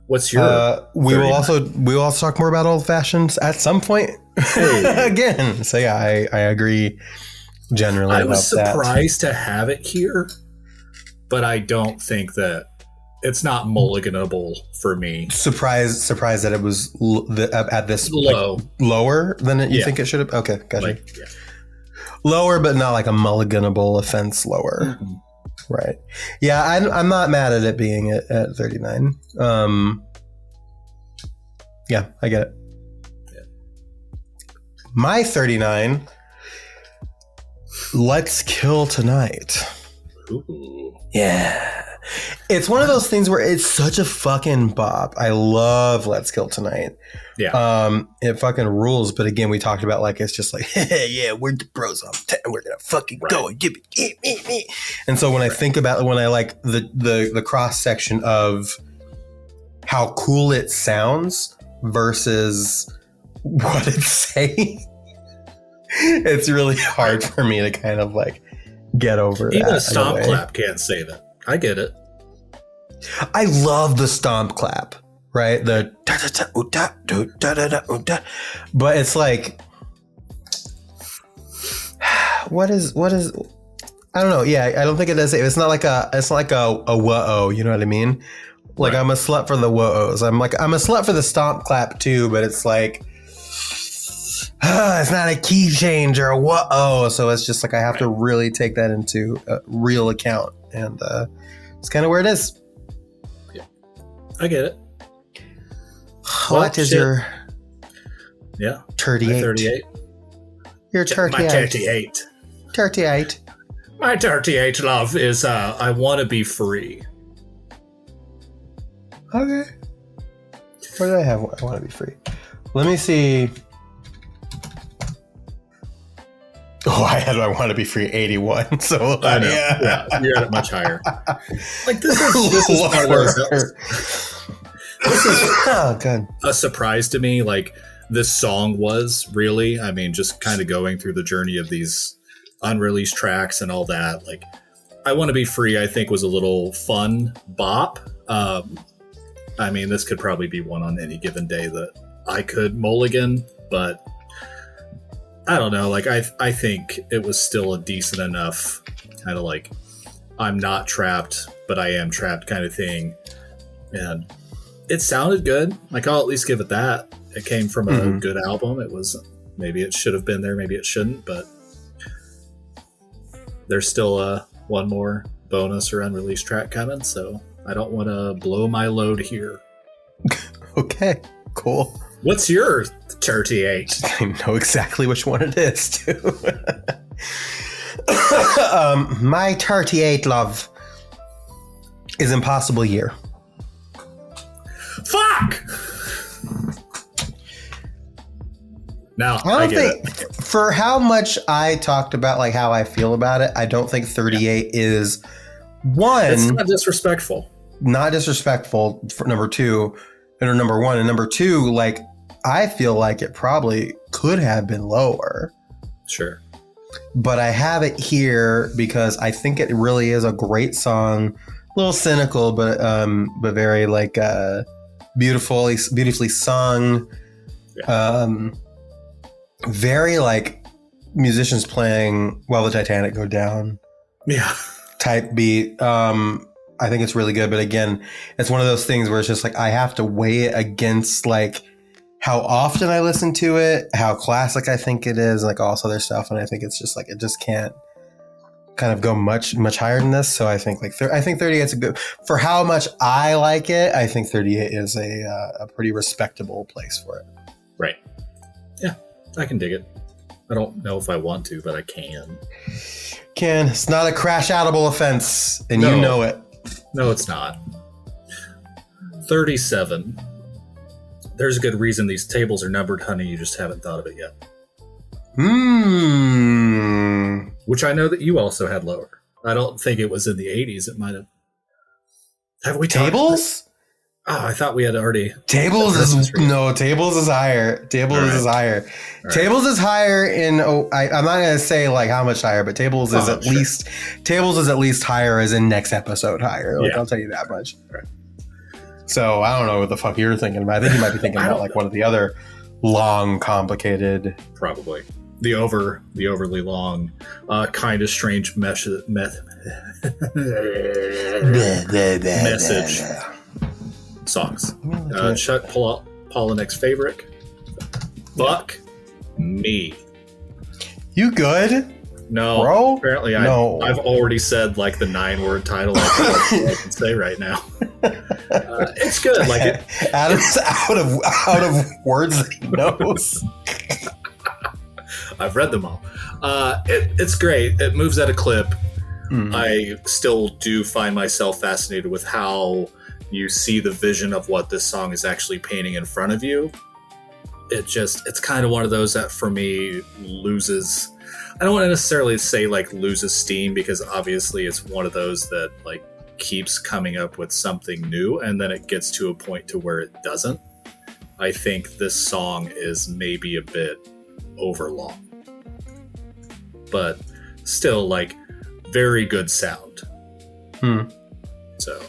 What's your? We will also talk more about Old Fashions at some point. Hey. Again. So yeah, I agree generally. I was surprised to have it here, but I don't think that it's not mulliganable for me. Surprised that it was at this low, like, lower than you think it should have. Okay, gotcha. Lower, but not like a mulliganable offense. Lower. Right. Yeah, I'm not mad at it being at 39. Yeah, I get it. Yeah. My 39, Let's Kill Tonight. Ooh. Yeah. It's one of those things where it's such a fucking bop. I love Let's Kill Tonight. Yeah. It fucking rules. But again, we talked about like, it's just like, hey, yeah, we're the bros on 10. We're going to fucking go and give it me. And so when I think about when I like the cross section of how cool it sounds versus what it's saying, it's really hard for me to kind of like get over Even that. a stomp clap can't save it. I get it. I love the stomp clap, right? The but it's like, what is I don't know. Yeah, I don't think it does. It's not like a whoa, you know what I mean? Like right. I'm a slut for the whoa-os. I'm a slut for the stomp clap too, but it's like it's not a key change or a whoa. So it's just like I have to really take that into a real account, and it's kind of where it is. Yeah, I get it. What is your 38? 38. Your 38. My 38. 38. My 38 love is I Want to Be Free. Okay. What did I have? I Want to Be Free. Let me see. Oh, I Want to Be Free 81. So I know. Yeah, you're at it much higher. Like this is part of those. This is oh, good. A surprise to me. Like this song was really. I mean, just kind of going through the journey of these unreleased tracks and all that. Like I Want to Be Free, I think was a little fun bop. I mean, this could probably be one on any given day that I could mulligan, but I don't know. Like, I think it was still a decent enough kind of like, I'm not trapped, but I am trapped kind of thing. And it sounded good. Like, I'll at least give it that. It came from a good album. It was, maybe it should have been there, maybe it shouldn't, but there's still one more bonus or unreleased track coming, so I don't want to blow my load here. Okay, cool. What's your 38? I know exactly which one it is, too. My 38 love is Impossible Year. Fuck! Now, I get it. For how much I talked about like how I feel about it, I don't think 38 is one. It's not disrespectful. Not disrespectful for number two, or number one. And number two, like, I feel like it probably could have been lower. Sure. But I have it here because I think it really is a great song. A little cynical, but very like beautifully sung. Yeah. Very like musicians playing While the Titanic Go Down. Yeah. Type beat. I think it's really good. But again, it's one of those things where it's just like I have to weigh it against like how often I listen to it, how classic I think it is, like all this other stuff. And I think it's just like it just can't kind of go much higher than this. So I think like I think 38 is a good for how much I like it. I think 38 is a pretty respectable place for it. Right. Yeah, I can dig it. I don't know if I want to, but I can. It's not a crash-outable offense, and you know it. No, it's not. 37. There's a good reason these tables are numbered, honey. You just haven't thought of it yet. Which I know that you also had lower. I don't think it was in the 80s. It might have. Have we tables? Oh, I thought we had already. Tables is higher. Tables is higher. Right. Tables is higher in. I'm not going to say like how much higher, but tables is at least higher as in next episode higher. Like I'll tell you that much. Right. So I don't know what the fuck you're thinking about. I think you might be thinking about like one of the other long, complicated. Probably the overly long, kind of strange message. Songs. Chuck Palahniuk's favorite. Fuck me. You good? No, bro. Apparently, No. I've already said like the 9-word title. I can say right now. It's good. Like Adam's out of words that he knows. I've read them all. It's great. It moves at a clip. Mm. I still do find myself fascinated with how you see the vision of what this song is actually painting in front of you. It's kind of one of those that for me loses, I don't want to necessarily say like loses steam, because obviously it's one of those that like keeps coming up with something new, and then it gets to a point to where it doesn't. I think this song is maybe a bit overlong, but still like very good sound. So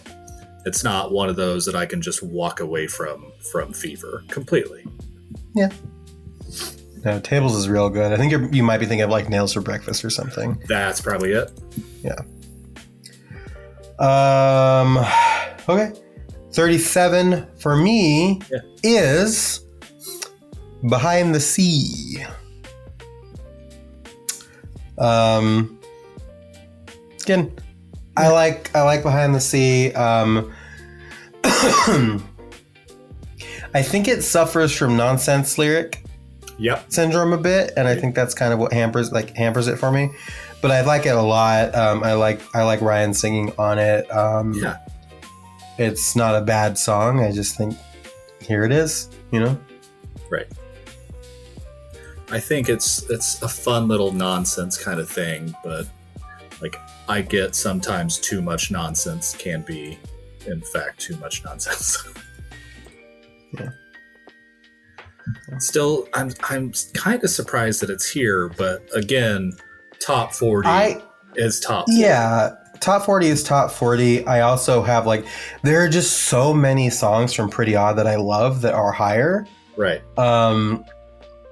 it's not one of those that I can just walk away from Fever completely. Yeah. No, Tables is real good. I think you might be thinking of like Nails for Breakfast or something. That's probably it. Yeah. Okay. 37 for me is Behind the Sea. Again, I like Behind the Sea. I think it suffers from nonsense lyric syndrome a bit, and I think that's kind of what hampers it for me. But I like it a lot. I like Ryan singing on it. It's not a bad song. I just think here it is, you know? Right. I think it's a fun little nonsense kind of thing, but like I get sometimes too much nonsense can be in fact too much nonsense. Yeah. Still, I'm kind of surprised that it's here, but again, top 40 is top 40. Yeah, top 40 is top 40. I also have there are just so many songs from Pretty Odd that I love that are higher. Right.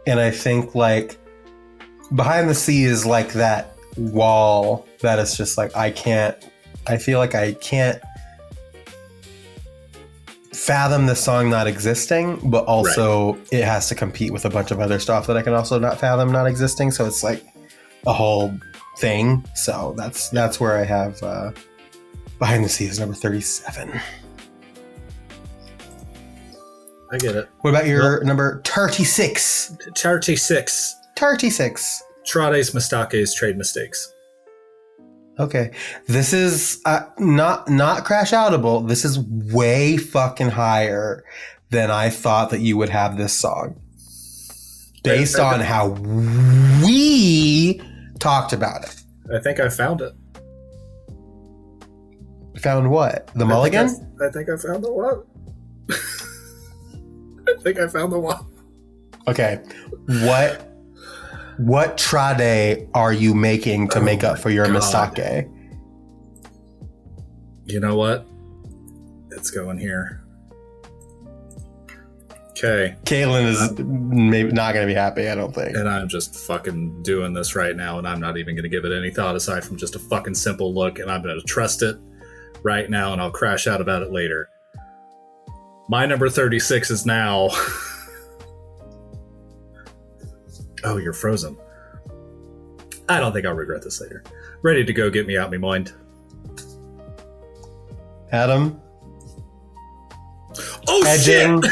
And I think Behind the Sea is like that wall that is just I feel like I can't fathom the song not existing, but also it has to compete with a bunch of other stuff that I can also not fathom not existing. So it's like a whole thing. So that's where I have Behind the Sea is number 37. I get it. What about your number 36? 36. 36. Trades Mistaques Trade Mistakes. Okay. This is not crash outable. This is way fucking higher than I thought that you would have this song. Based on how we talked about it. I think I found it. Found what? The Mulligan? I think I found the one. I think I found the one. Okay. What trade are you making to make up for your mistake? You know what? It's going here. Okay. Caitlin is maybe not going to be happy, I don't think. And I'm just fucking doing this right now, and I'm not even going to give it any thought aside from just a fucking simple look, and I'm going to trust it right now, and I'll crash out about it later. My number 36 is now... Oh, you're frozen. I don't think I'll regret this later. Ready to go, get me out me mind. Adam? Oh, edging shit!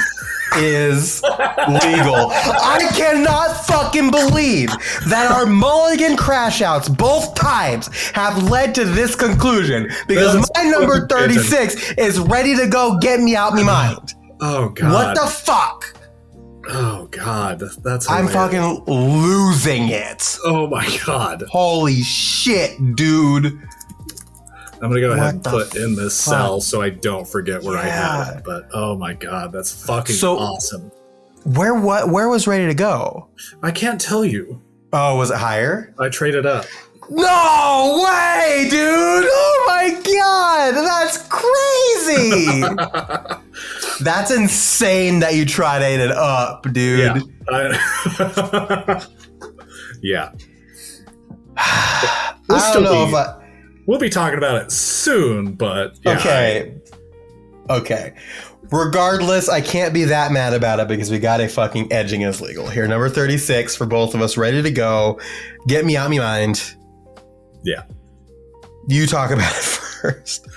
Is legal. I cannot fucking believe that our Mulligan crash outs both times have led to this conclusion, because my number 36 is Ready to Go, Get Me Out Me Mind. Oh, God. What the fuck? Oh, God. That's hilarious. I'm fucking losing it. Oh, my God. Holy shit, dude. I'm going to go ahead and put in this cell so I don't forget where I had it. But, oh, my God. That's fucking awesome. Where was Ready to Go? I can't tell you. Oh, was it higher? I traded up. No way, dude! Oh my God, that's crazy! That's insane that you tried it up, dude. Yeah. We'll be talking about it soon, but yeah. Okay. Regardless, I can't be that mad about it because we got a fucking edging is legal here. Number 36 for both of us, Ready to Go. Get Me Out Me Mind Yeah. You talk about it first.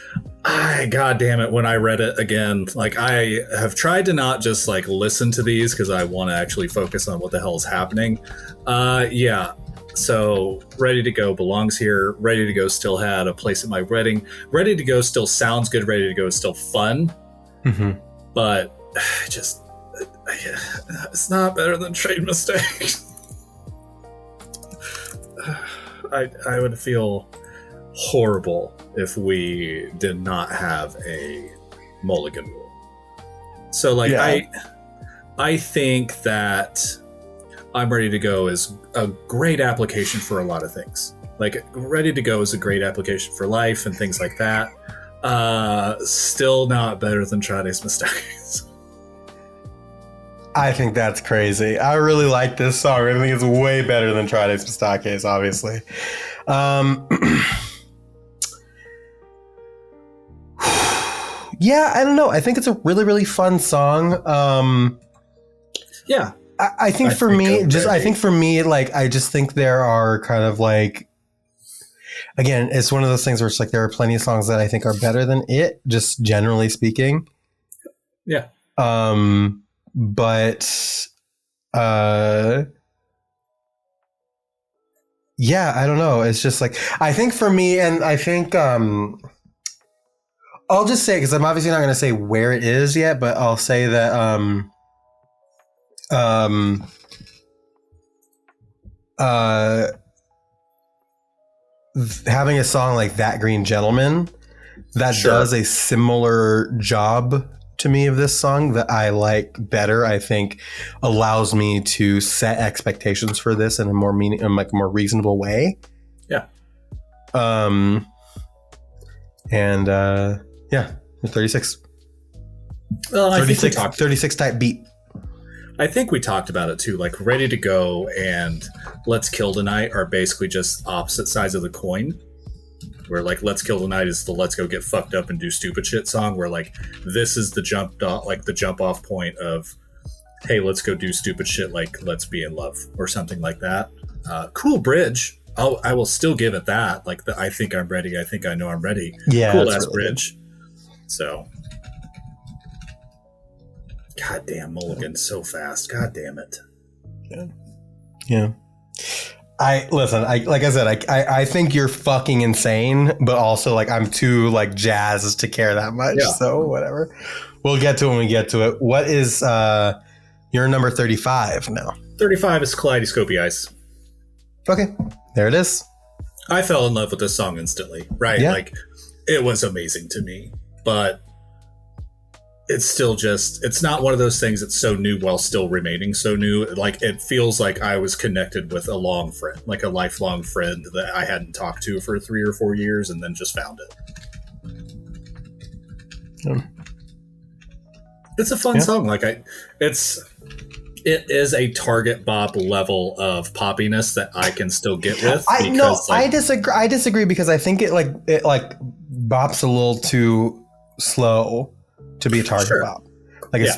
God damn it. When I read it again, like I have tried to not just like listen to these because I want to actually focus on what the hell is happening. Yeah. So Ready to Go belongs here. Ready to Go still had a place at my wedding. Ready to Go still sounds good. Ready to Go is still fun. Mm-hmm. But just, it's not better than Trade Mistakes. I would feel horrible if we did not have a mulligan rule. So like I think that I'm Ready to Go is a great application for a lot of things. Like Ready to Go is a great application for life and things like that. Still not better than Trade's Mistakes. I think that's crazy. I really like this song. I think it's way better than Trade's Mistakes, obviously. Yeah, I don't know. I think it's a really, really fun song. Yeah. I think for me, like, I just think there are kind of like, again, it's one of those things where it's like there are plenty of songs that I think are better than it, just generally speaking. Yeah. But yeah, I don't know. It's just like, I think for me, and I think I'll just say, because I'm obviously not going to say where it is yet, but I'll say that having a song like That Green Gentleman that does a similar job to me of this song that I like better, I think allows me to set expectations for this in a more more reasonable way. Yeah. Yeah, 36. Well, 36 type beat. I think we talked about it too. Like Ready to Go and Let's Kill Tonight are basically just opposite sides of the coin. Where like Let's Kill Tonight is the let's go get fucked up and do stupid shit song. Where like this is the jump off point of, hey, let's go do stupid shit like let's be in love or something like that. Cool bridge. I will still give it that. Like I think I'm ready. I think I know I'm ready. Yeah, cool ass really bridge. Good. So. God damn, Mulligan so fast. God damn it. Yeah. I think you're fucking insane, but also like I'm too like jazzed to care that much. Yeah. So whatever. We'll get to it when we get to it. What is your number 35 now? 35 is Kaleidoscopy Ice. Okay. There it is. I fell in love with this song instantly, right? Yeah. Like it was amazing to me, but it's still just, it's not one of those things that's so new while still remaining so new. Like it feels like I was connected with a long friend, like a lifelong friend that I hadn't talked to for 3 or 4 years and then just found it. It's a fun song. Like it is a Target bop level of poppiness that I can still get with. I disagree because I think it bops a little too slow to be a Target bop. Like it's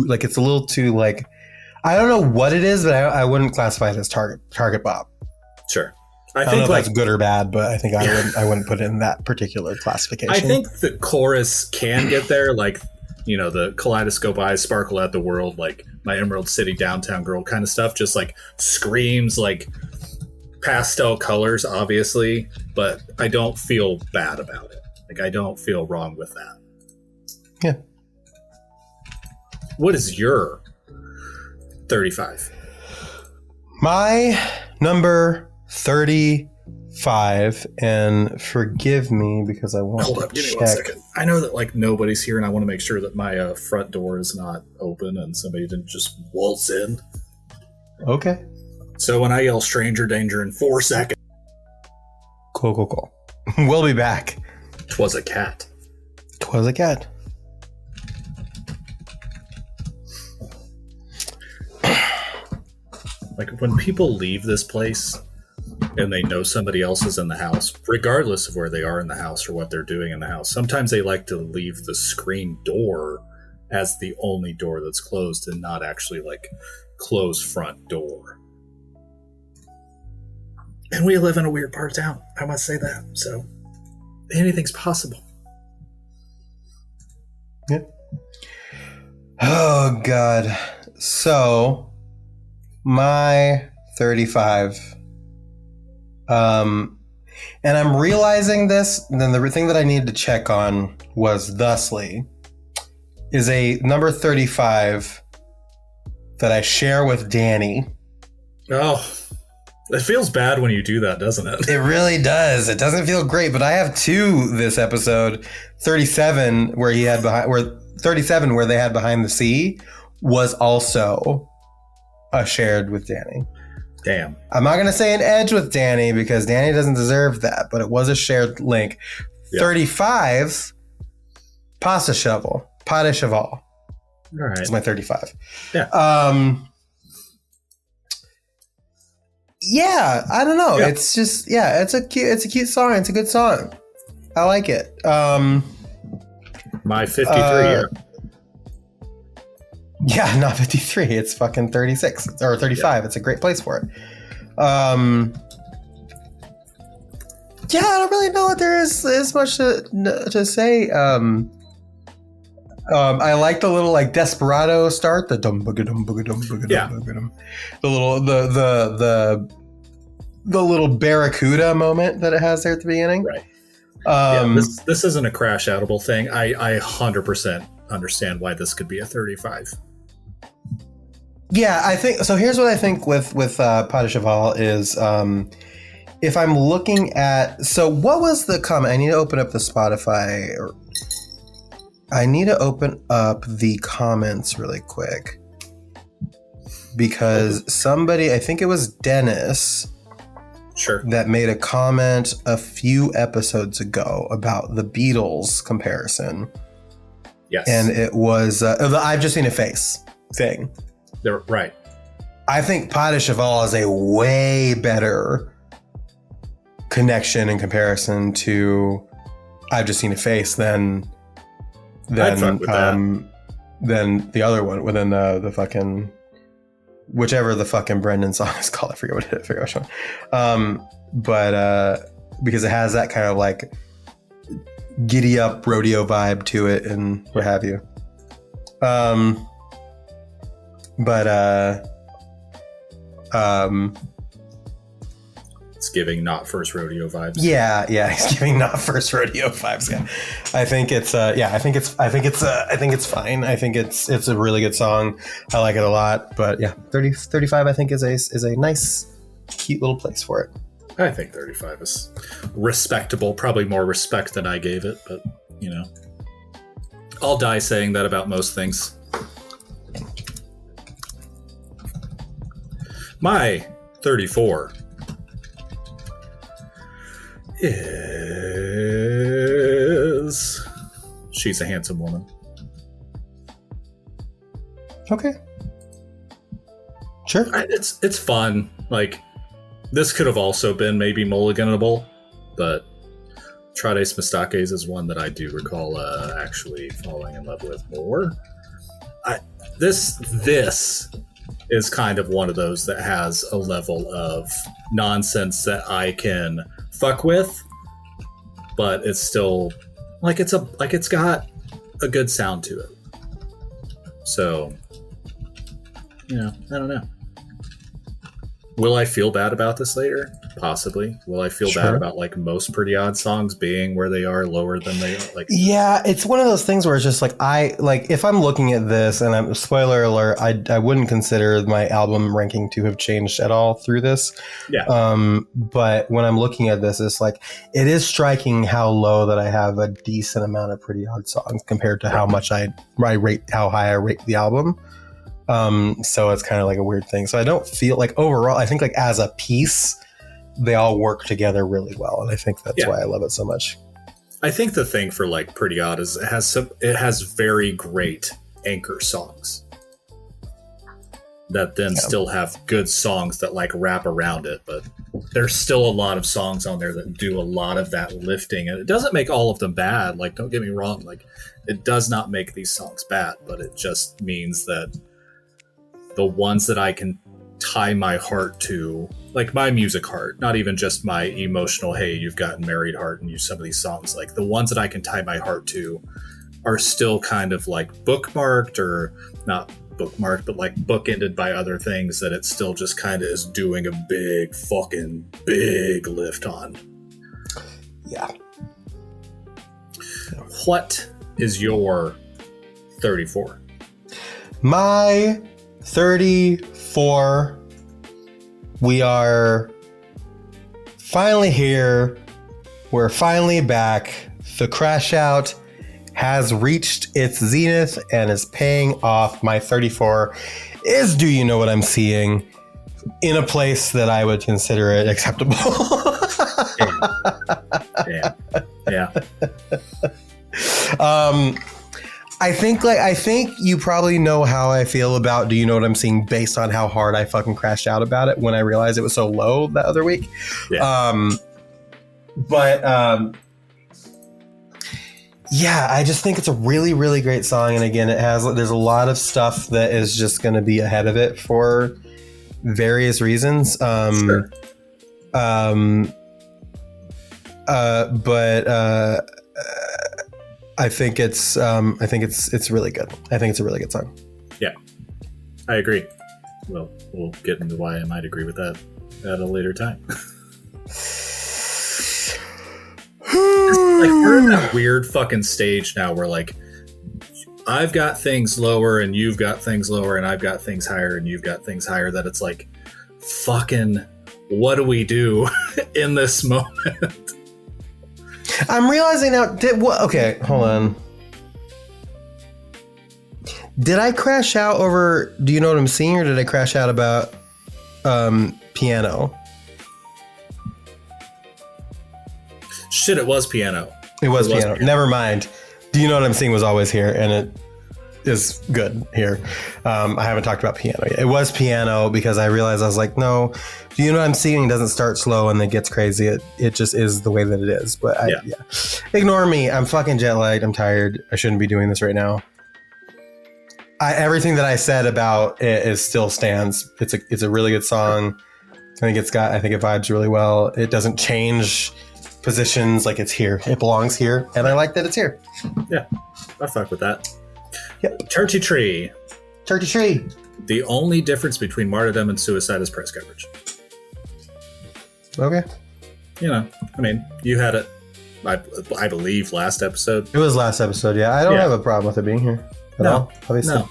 like it's a little too like, I don't know what it is, but I wouldn't classify it as Target bop. Sure. I don't know if that's good or bad, but I think I wouldn't put it in that particular classification. I think the chorus can get there, like, you know, the kaleidoscope eyes sparkle at the world, like my Emerald City downtown girl kind of stuff, just like screams like pastel colors, obviously, but I don't feel bad about it. Like, I don't feel wrong with that. Yeah. What is your 35? My number 35, and forgive me because I want to give me 1 second. I know that like nobody's here, and I want to make sure that my front door is not open and somebody didn't just waltz in. Okay. So when I yell stranger danger in 4 seconds. Cool. We'll be back. 'Twas a cat. 'Twas a cat. Like when people leave this place and they know somebody else is in the house, regardless of where they are in the house or what they're doing in the house, sometimes they like to leave the screen door as the only door that's closed and not actually like close front door. And we live in a weird part of town. I must say that. So anything's possible. Yep. Oh, God. So, my 35. And I'm realizing this, and then the thing that I needed to check on was thusly is a number 35 that I share with Danny. Oh, it feels bad when you do that, doesn't it? It really does. It doesn't feel great, but I have two this episode. 37 where they had Behind the Sea was also shared with Danny. Damn. I'm not going to say an edge with Danny because Danny doesn't deserve that, but it was a shared link. Yeah. 35 Pasta Cheval. All right. It's my 35. Yeah. Yeah, I don't know. Yeah. It's just it's a cute song. It's a good song. I like it. My 53. Yeah, not 53. It's fucking 36 or 35. Yeah. It's a great place for it. I don't really know that there is much to say. I like the little like desperado start, the dum booga dum booga dum booga dum booga dum. The little the little barracuda moment that it has there at the beginning. Right. This isn't a crash outable thing. I 100% understand why this could be a 35. Yeah, I think so. Here's what I think with Pas de Cheval is if I'm looking at what was the comment? I need to open up the Spotify. I need to open up the comments really quick because somebody, I think it was Dennis, that made a comment a few episodes ago about the Beatles comparison. Yes, and it was the I've Just Seen a Face thing. They're right. I think Pas de Cheval is a way better connection in comparison to I've Just Seen a Face than the other one within the fucking whichever the fucking Brendan song is called. I forget which one. But because it has that kind of like giddy up rodeo vibe to it and what have you. It's giving not first rodeo vibes. Yeah, it's giving not first rodeo vibes. Yeah. I think it's fine. I think it's a really good song. I like it a lot. But yeah, 35 I think is a nice, cute little place for it. I think 35 is respectable. Probably more respect than I gave it, but I'll die saying that about most things. My 34 is She's a Handsome Woman. Okay. Sure. It's fun. Like, this could have also been maybe mulliganable, but Trades Mistaques is one that I do recall actually falling in love with more. This is kind of one of those that has a level of nonsense that I can fuck with, but it's still it's got a good sound to it. So, I don't know. Will I feel bad about this later? Possibly. Will I feel bad about like most Pretty Odd songs being where they are lower than they are? Like, yeah, it's one of those things where it's just like if I'm looking at this and I'm spoiler alert, I wouldn't consider my album ranking to have changed at all through this. Yeah. But when I'm looking at this, it's like it is striking how low that I have a decent amount of Pretty Odd songs compared to how much how high I rate the album. So it's kind of like a weird thing. So I don't feel like overall, I think like as a piece, they all work together really well. And I think that's why I love it so much. I think the thing for like Pretty Odd is it has very great anchor songs that then still have good songs that like wrap around it. But there's still a lot of songs on there that do a lot of that lifting. And it doesn't make all of them bad. Like, don't get me wrong. Like, it does not make these songs bad, but it just means that the ones that I can tie my heart to, like my music heart, not even just my emotional, hey, you've gotten married heart and use some of these songs. Like the ones that I can tie my heart to are still kind of like bookmarked, or not bookmarked, but like bookended by other things that it still just kind of is doing a big lift on. Yeah. What is your 34? My 34, we are finally here. We're finally back. The crash out has reached its zenith and is paying off. My 34 is Do You Know What I'm Seeing, in a place that I would consider it acceptable. Yeah. I think you probably know how I feel about Do You Know What I'm Seeing based on how hard I fucking crashed out about it when I realized it was so low that other week. Yeah. Yeah, I just think it's a really, really great song. And again, there's a lot of stuff that is just going to be ahead of it for various reasons. Sure. I think it's really good. I think it's a really good song. Yeah, I agree. Well, we'll get into why I might agree with that at a later time. Like we're in that weird fucking stage now where like I've got things lower and you've got things lower and I've got things higher and you've got things higher, that it's like, fucking, what do we do in this moment? I'm realizing now. Okay, hold on. Did I crash out over Do You Know What I'm Seeing, or did I crash out about piano? Shit, it was piano. It was piano. Never mind. Do You Know What I'm Seeing was always here, and it is good here. I haven't talked about piano yet. It was piano because I realized I was like, no, Do You Know What I'm Seeing doesn't start slow and then gets crazy. It just is the way that it is. But yeah. Ignore me. I'm fucking jet lagged. I'm tired. I shouldn't be doing this right now. Everything that I said about it still stands. It's a really good song. I think it vibes really well. It doesn't change positions. Like, it's here. It belongs here, and I like that it's here. Yeah, I fuck with that. Yep. Turkey Tree. The only difference between martyrdom and suicide is press coverage. Okay. You know, I mean, you had it, I believe, last episode. It was last episode, yeah. I don't have a problem with it being here at all, obviously. No,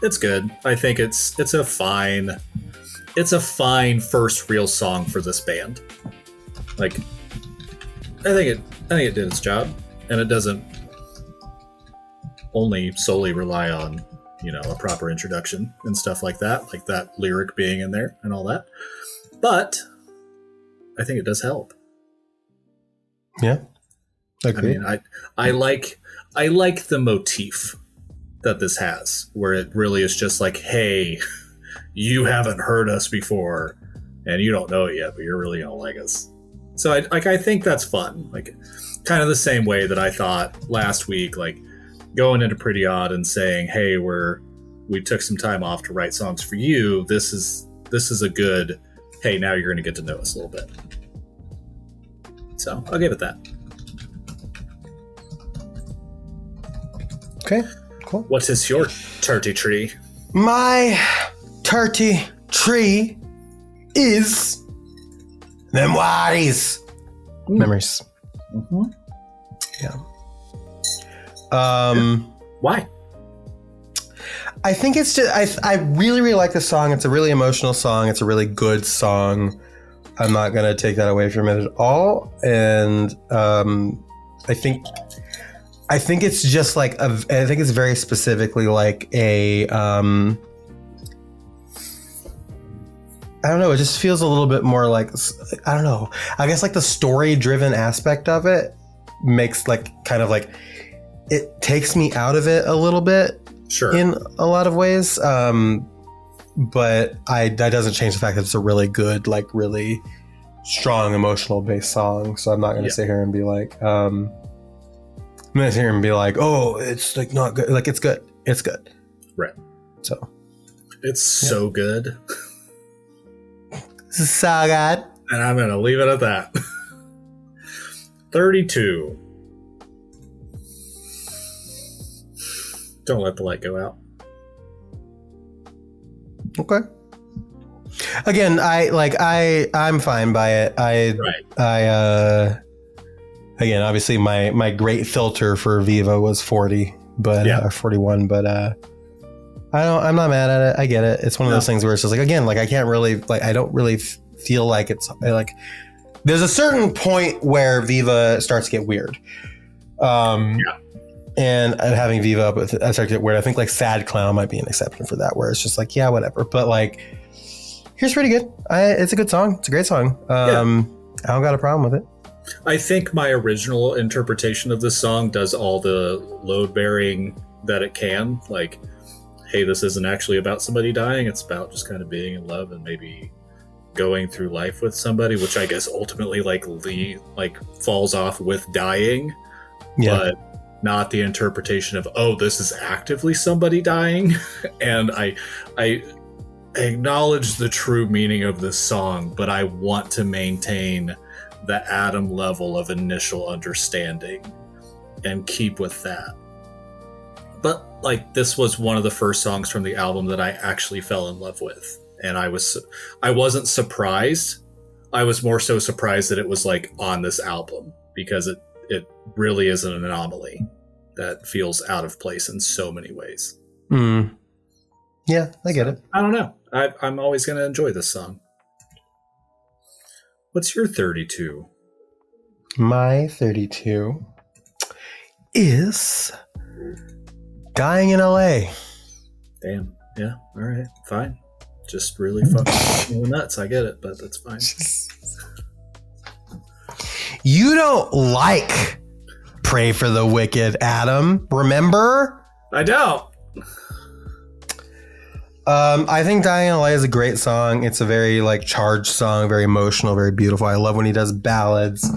it's good. I think it's a fine first real song for this band. Like, I think it did its job, and it doesn't only solely rely on, you know, a proper introduction and stuff like that lyric being in there and all that. But I think it does help. Yeah. Okay. I mean, I like the motif that this has, where it really is just like, hey, you haven't heard us before and you don't know it yet, but you're really gonna like us. So I think that's fun. Like, kind of the same way that I thought last week, like going into Pretty Odd and saying, hey, we took some time off to write songs for you. This is a good, hey, now you're gonna get to know us a little bit. So I'll give it that. Okay, cool. What is your turkey tree? My turkey tree is memories. Memories. Mm-hmm. Yeah. Why? I think it's just I really, really like this song. It's a really emotional song. It's a really good song. I'm not gonna take that away from it at all. And I think it's just like I think it's very specifically like a I don't know. It just feels a little bit more like, I don't know. I guess like the story-driven aspect of it makes like kind of like it takes me out of it a little bit. Sure. In a lot of ways. But that doesn't change the fact that it's a really good, like really strong emotional based song. So I'm not going to sit here and be like, I'm going to sit here and be like, oh, it's like not good. Like, it's good. It's good. Right. So it's so good. So good. And I'm going to leave it at that. 32. Don't Let the Light Go Out. Okay. Again, I'm fine by it. Again, obviously my great filter for Viva was 40, but 41, but I'm not mad at it. I get it. It's one of those things where it's just like, again, like I can't really, like, I don't really feel like it's like, there's a certain point where Viva starts to get weird. And having Viva up with starts to get weird. I think like Sad Clown might be an exception for that, where it's just like, yeah, whatever. But like, here's pretty good. It's a good song. It's a great song. I don't got a problem with it. I think my original interpretation of this song does all the load bearing that it can. Like, hey, this isn't actually about somebody dying. It's about just kind of being in love and maybe going through life with somebody, which I guess ultimately falls off with dying. Yeah. But not the interpretation of, oh, this is actively somebody dying. And I acknowledge the true meaning of this song, but I want to maintain the Adam level of initial understanding and keep with that. But like, this was one of the first songs from the album that I actually fell in love with. And I wasn't surprised. I was more so surprised that it was like on this album, because it really is an anomaly that feels out of place in so many ways. Yeah, I get it. I don't know. I'm always going to enjoy this song. What's your 32? My 32 is Dying in LA. Damn. Yeah. All right. Fine. Just really fucking nuts. I get it, but that's fine. You don't like Pray for the Wicked, Adam. Remember? I don't. I think Dying in LA is a great song. It's a very like charged song, very emotional, very beautiful. I love when he does ballads.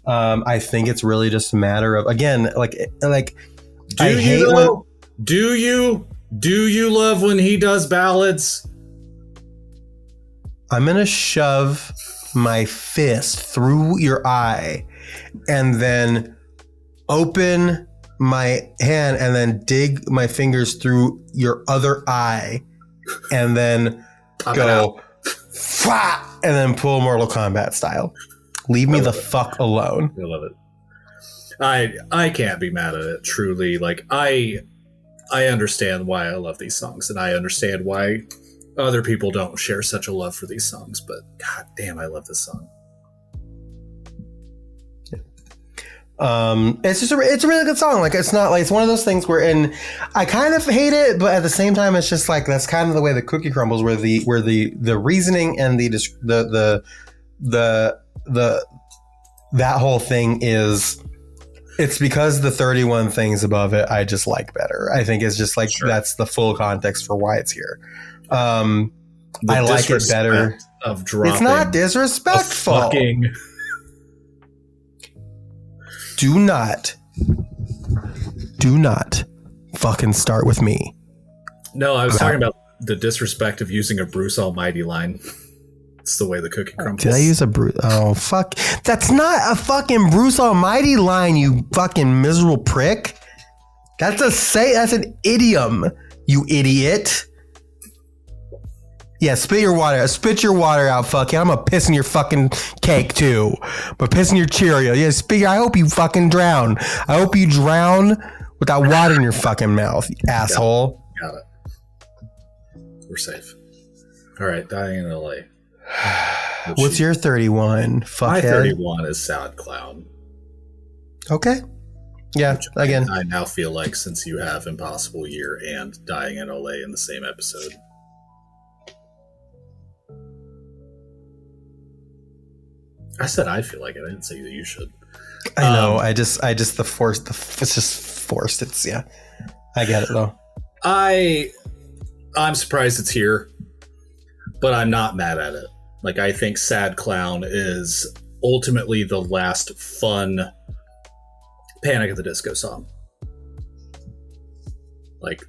I think it's really just a matter of, again, do you love when he does ballads? I'm going to shove my fist through your eye and then open my hand and then dig my fingers through your other eye and then go and then pull Mortal Kombat style. Leave me the fuck alone. I love it. I can't be mad at it, truly. Like, I understand why I love these songs, and I understand why other people don't share such a love for these songs, but god damn, I love this song. It's a really good song. Like, it's not like, it's one of those things where, and I kind of hate it, but at the same time, it's just like, that's kind of the way the cookie crumbles, where the reasoning and that whole thing is, it's because the 31 things above it I just like better. I think it's just like, sure, that's the full context for why it's here. I like it better. Of dropping, it's not disrespectful. Do not fucking start with me. No, I was talking about the disrespect of using a Bruce Almighty line. It's the way the cookie crumbles. Did I use a Bruce? Oh, fuck. That's not a fucking Bruce Almighty line, you fucking miserable prick. That's an idiom, you idiot. Yeah, spit your water out, fucking. I'm gonna piss in your fucking cake too. But piss in your Cheerio. Yeah, I hope you fucking drown. I hope you drown with that water in your fucking mouth, you asshole. Got it. We're safe. All right, Dying in LA. What's your 31? Fuckhead? My 31 is Sad Clown. Okay. Yeah, again. I now feel like, since you have Impossible Year and Dying in LA in the same episode. I said I feel like it. I didn't say that you should. I know. It's just forced. It's, yeah. I get it though. I'm surprised it's here, but I'm not mad at it. Like, I think Sad Clown is ultimately the last fun Panic at the Disco song. Like,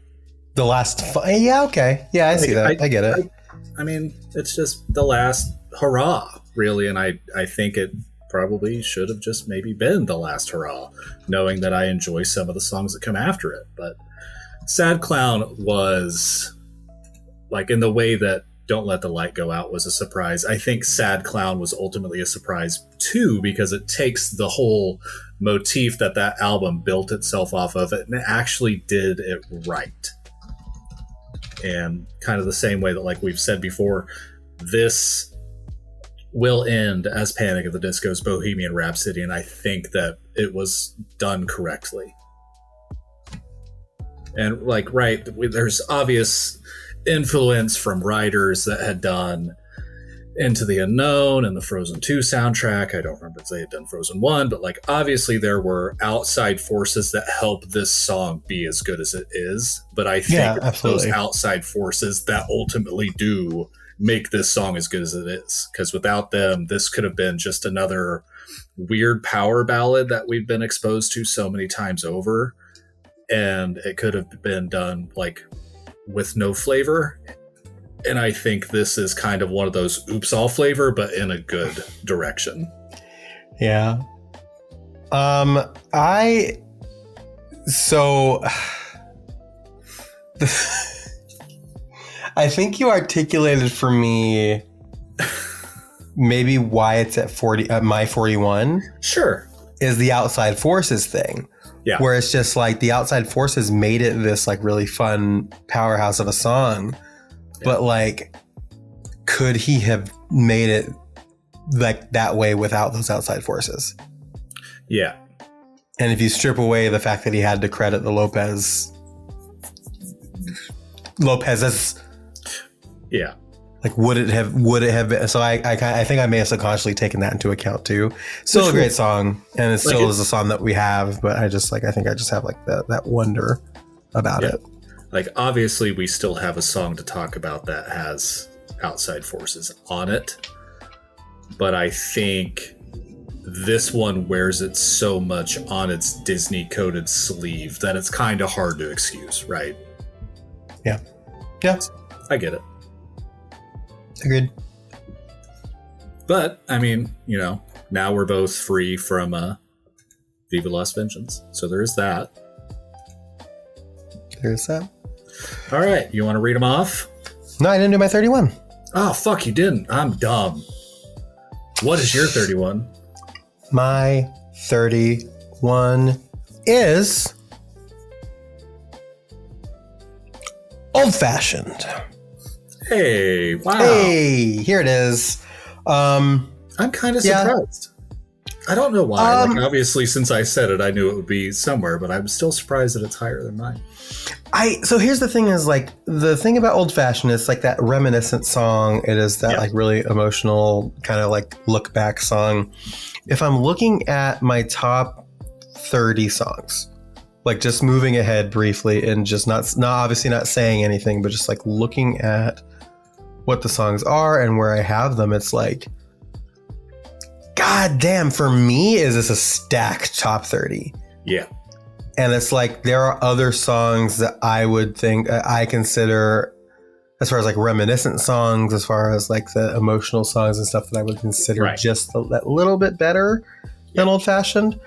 the last fun. Yeah. Okay. Yeah. I see that. I get it. I mean, it's just the last hurrah, really. And I think it probably should have just maybe been the last hurrah, knowing that I enjoy some of the songs that come after it. But Sad Clown was, like, in the way that Don't Let the Light Go Out was a surprise, I think Sad Clown was ultimately a surprise too, because it takes the whole motif that album built itself off of it and it actually did it right. And kind of the same way that, like we've said before, this will end as Panic at the Disco's Bohemian Rhapsody, and I think that it was done correctly. And, like, right, there's obvious influence from writers that had done Into the Unknown and the Frozen 2 soundtrack. I don't remember if they had done Frozen 1, but, like, obviously there were outside forces that help this song be as good as it is. But I think those outside forces that ultimately do make this song as good as it is. Because without them, this could have been just another weird power ballad that we've been exposed to so many times over. And it could have been done, like, with no flavor. And I think this is kind of one of those oops all flavor, but in a good direction. Yeah. I think you articulated for me maybe why it's at 40 at my 41. Sure. Is the outside forces thing. Yeah. Where it's just like the outside forces made it this, like, really fun powerhouse of a song. Yeah. But, like, could he have made it like that way without those outside forces? Yeah. And if you strip away the fact that he had to credit the Lopez's, yeah, like, would it have been? So I think I may have subconsciously taken that into account too. Still a great song, and it still is a song that we have, but I think I just have, like, that wonder about it. Like, obviously we still have a song to talk about that has outside forces on it, but I think this one wears it so much on its Disney coded sleeve that it's kind of hard to excuse, right? Yeah. I get it. Agreed. But, I mean, you know, now we're both free from Viva Las Vengeance. So there is that. There's that. All right. You want to read them off? No, I didn't do my 31. Oh, fuck, you didn't. I'm dumb. What is your 31? My 31 is Old Fashioned. Hey, wow. Hey, here it is. I'm kind of surprised. I don't know why. Like, obviously, since I said it, I knew it would be somewhere, but I'm still surprised that it's higher than mine. So here's the thing is, like, the thing about Old Fashioned is, like, that reminiscent song. It is that like really emotional kind of, like, look back song. If I'm looking at my top 30 songs, like, just moving ahead briefly and just not obviously not saying anything, but just, like, looking at what the songs are and where I have them, it's like, God damn, for me, is this a stacked top 30? Yeah. And it's like, there are other songs that I would think I consider, as far as, like, reminiscent songs, as far as, like, the emotional songs and stuff, that I would consider just that little bit better than Old Fashioned.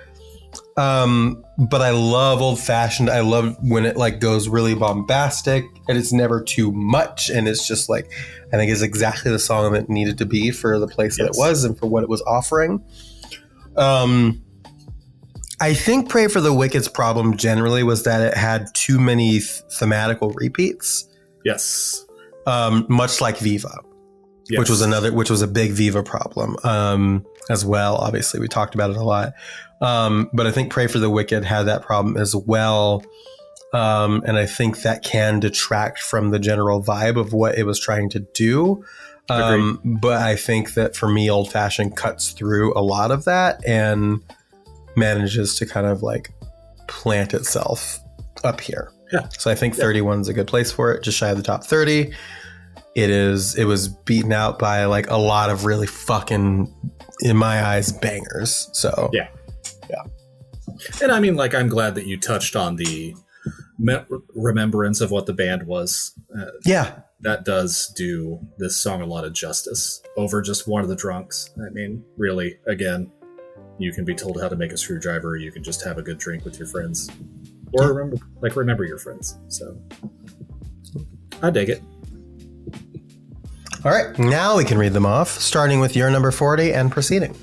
But I love Old Fashioned. I love when it, like, goes really bombastic and it's never too much. And it's just, like, I think it's exactly the song that it needed to be for the place that it was and for what it was offering. I think Pray for the Wicked's problem generally was that it had too many thematical repeats. Yes. Much like Viva, which was a big Viva problem as well. Obviously, we talked about it a lot. But I think Pray for the Wicked had that problem as well. And I think that can detract from the general vibe of what it was trying to do. But I think that for me, Old Fashioned cuts through a lot of that and manages to kind of, like, plant itself up here. Yeah. So I think 31 is a good place for it, just shy of the top 30. It was beaten out by, like, a lot of really fucking, in my eyes, bangers. So yeah. And I mean, like, I'm glad that you touched on the remembrance of what the band was. that does do this song a lot of justice over just one of the drunks. I mean, really, again, you can be told how to make a screwdriver, or you can just have a good drink with your friends, or remember your friends. So I dig it. All right, now we can read them off, starting with your number 40 and proceeding.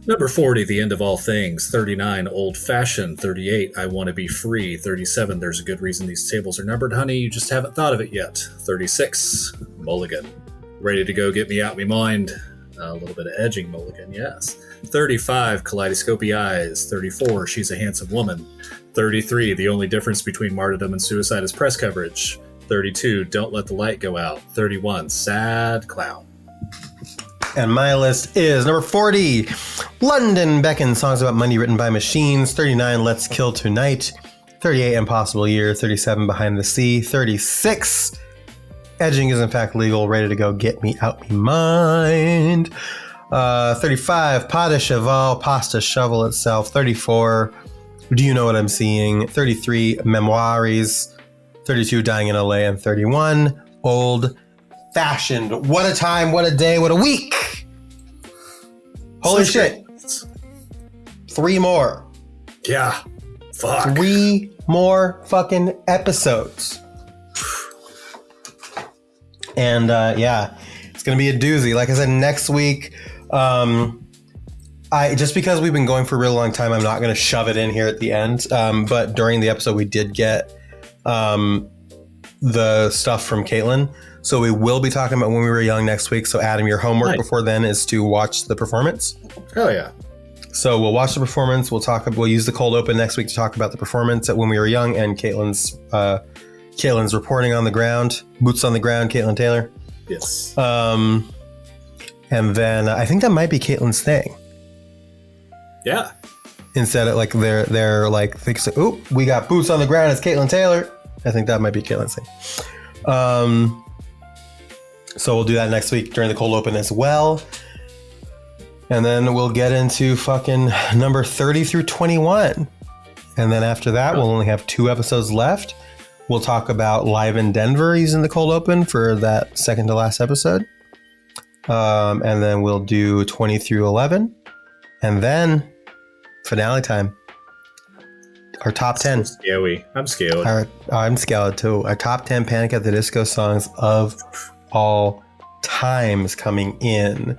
Number 40, The End of All Things. 39, Old Fashioned. 38, I Want to Be Free. 37, There's a Good Reason These Tables Are Numbered, Honey, You Just Haven't Thought of It Yet. 36, Mulligan. Ready to Go, Get Me Out Me Mind. A little bit of edging Mulligan, yes. 35, Kaleidoscopy Eyes. 34, She's a Handsome Woman. 33, The Only Difference Between Martyrdom and Suicide is Press Coverage. 32, Don't Let the Light Go Out. 31, Sad Clown. And my list is number 40, London Beckons, Songs About Money Written by Machines. 39, Let's Kill Tonight. 38, Impossible Year. 37, Behind the Sea. 36, Edging is in fact legal. Ready to Go, Get Me Out Me Mind. 35, Pas de Cheval, Pasta Shovel Itself. 34, Do You Know What I'm Seeing? 33, Memoirs. 32, Dying in LA. And 31, Old Fashioned. What a time, what a day, what a week. Holy shit. 3 more. Yeah. Fuck. 3 more fucking episodes. And yeah, it's going to be a doozy. Like I said, next week, I just because we've been going for a real long time, I'm not going to shove it in here at the end. But during the episode, we did get the stuff from Caitlin. So we will be talking about When We Were Young next week. So Adam, your homework before then is to watch the performance. Oh yeah. So we'll watch the performance. We'll use the cold open next week to talk about the performance at When We Were Young and Caitlin's reporting on the ground, boots on the ground, Caitlin Taylor. Yes. And then I think that might be Caitlin's thing. Yeah. Instead of like they're like think so, oh, we got boots on the ground. It's Caitlin Taylor. I think that might be Caitlin's thing. So we'll do that next week during the cold open as well. And then we'll get into fucking number 30 through 21. And then after that, we'll only have 2 episodes left. We'll talk about Live in Denver using the cold open for that second to last episode. And then we'll do 20 through 11. And then finale time. Our top 10. So scary. I'm scared. I'm scared too. Our top 10 Panic at the Disco songs of all time is coming in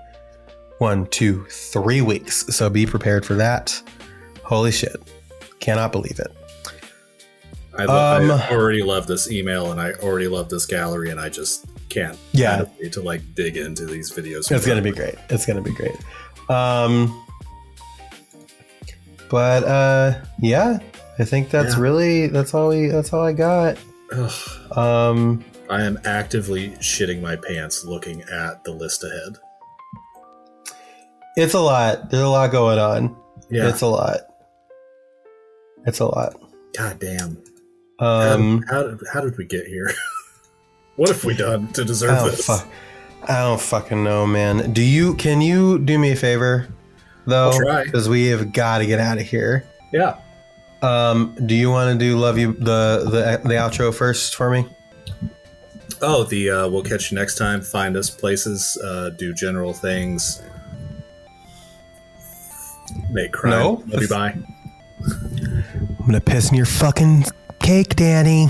1, 2, 3 weeks. So be prepared for that. Holy shit. Cannot believe it. I already love this email and I already love this gallery and I just can't wait to like dig into these videos. It's going to be great. It's going to be great. But yeah, I think that's that's all I got. I am actively shitting my pants looking at the list ahead. It's a lot. There's a lot going on. Yeah. It's a lot. God damn. How did we get here? What have we done to deserve this? I don't fucking know, man. Can you do me a favor though? I'll try. Because we have got to get out of here. Yeah. Do you want to do Love You the outro first for me? Oh, we'll catch you next time. Find us places, do general things. Make crime. No. Love you, bye. I'm gonna piss in your fucking cake, Danny.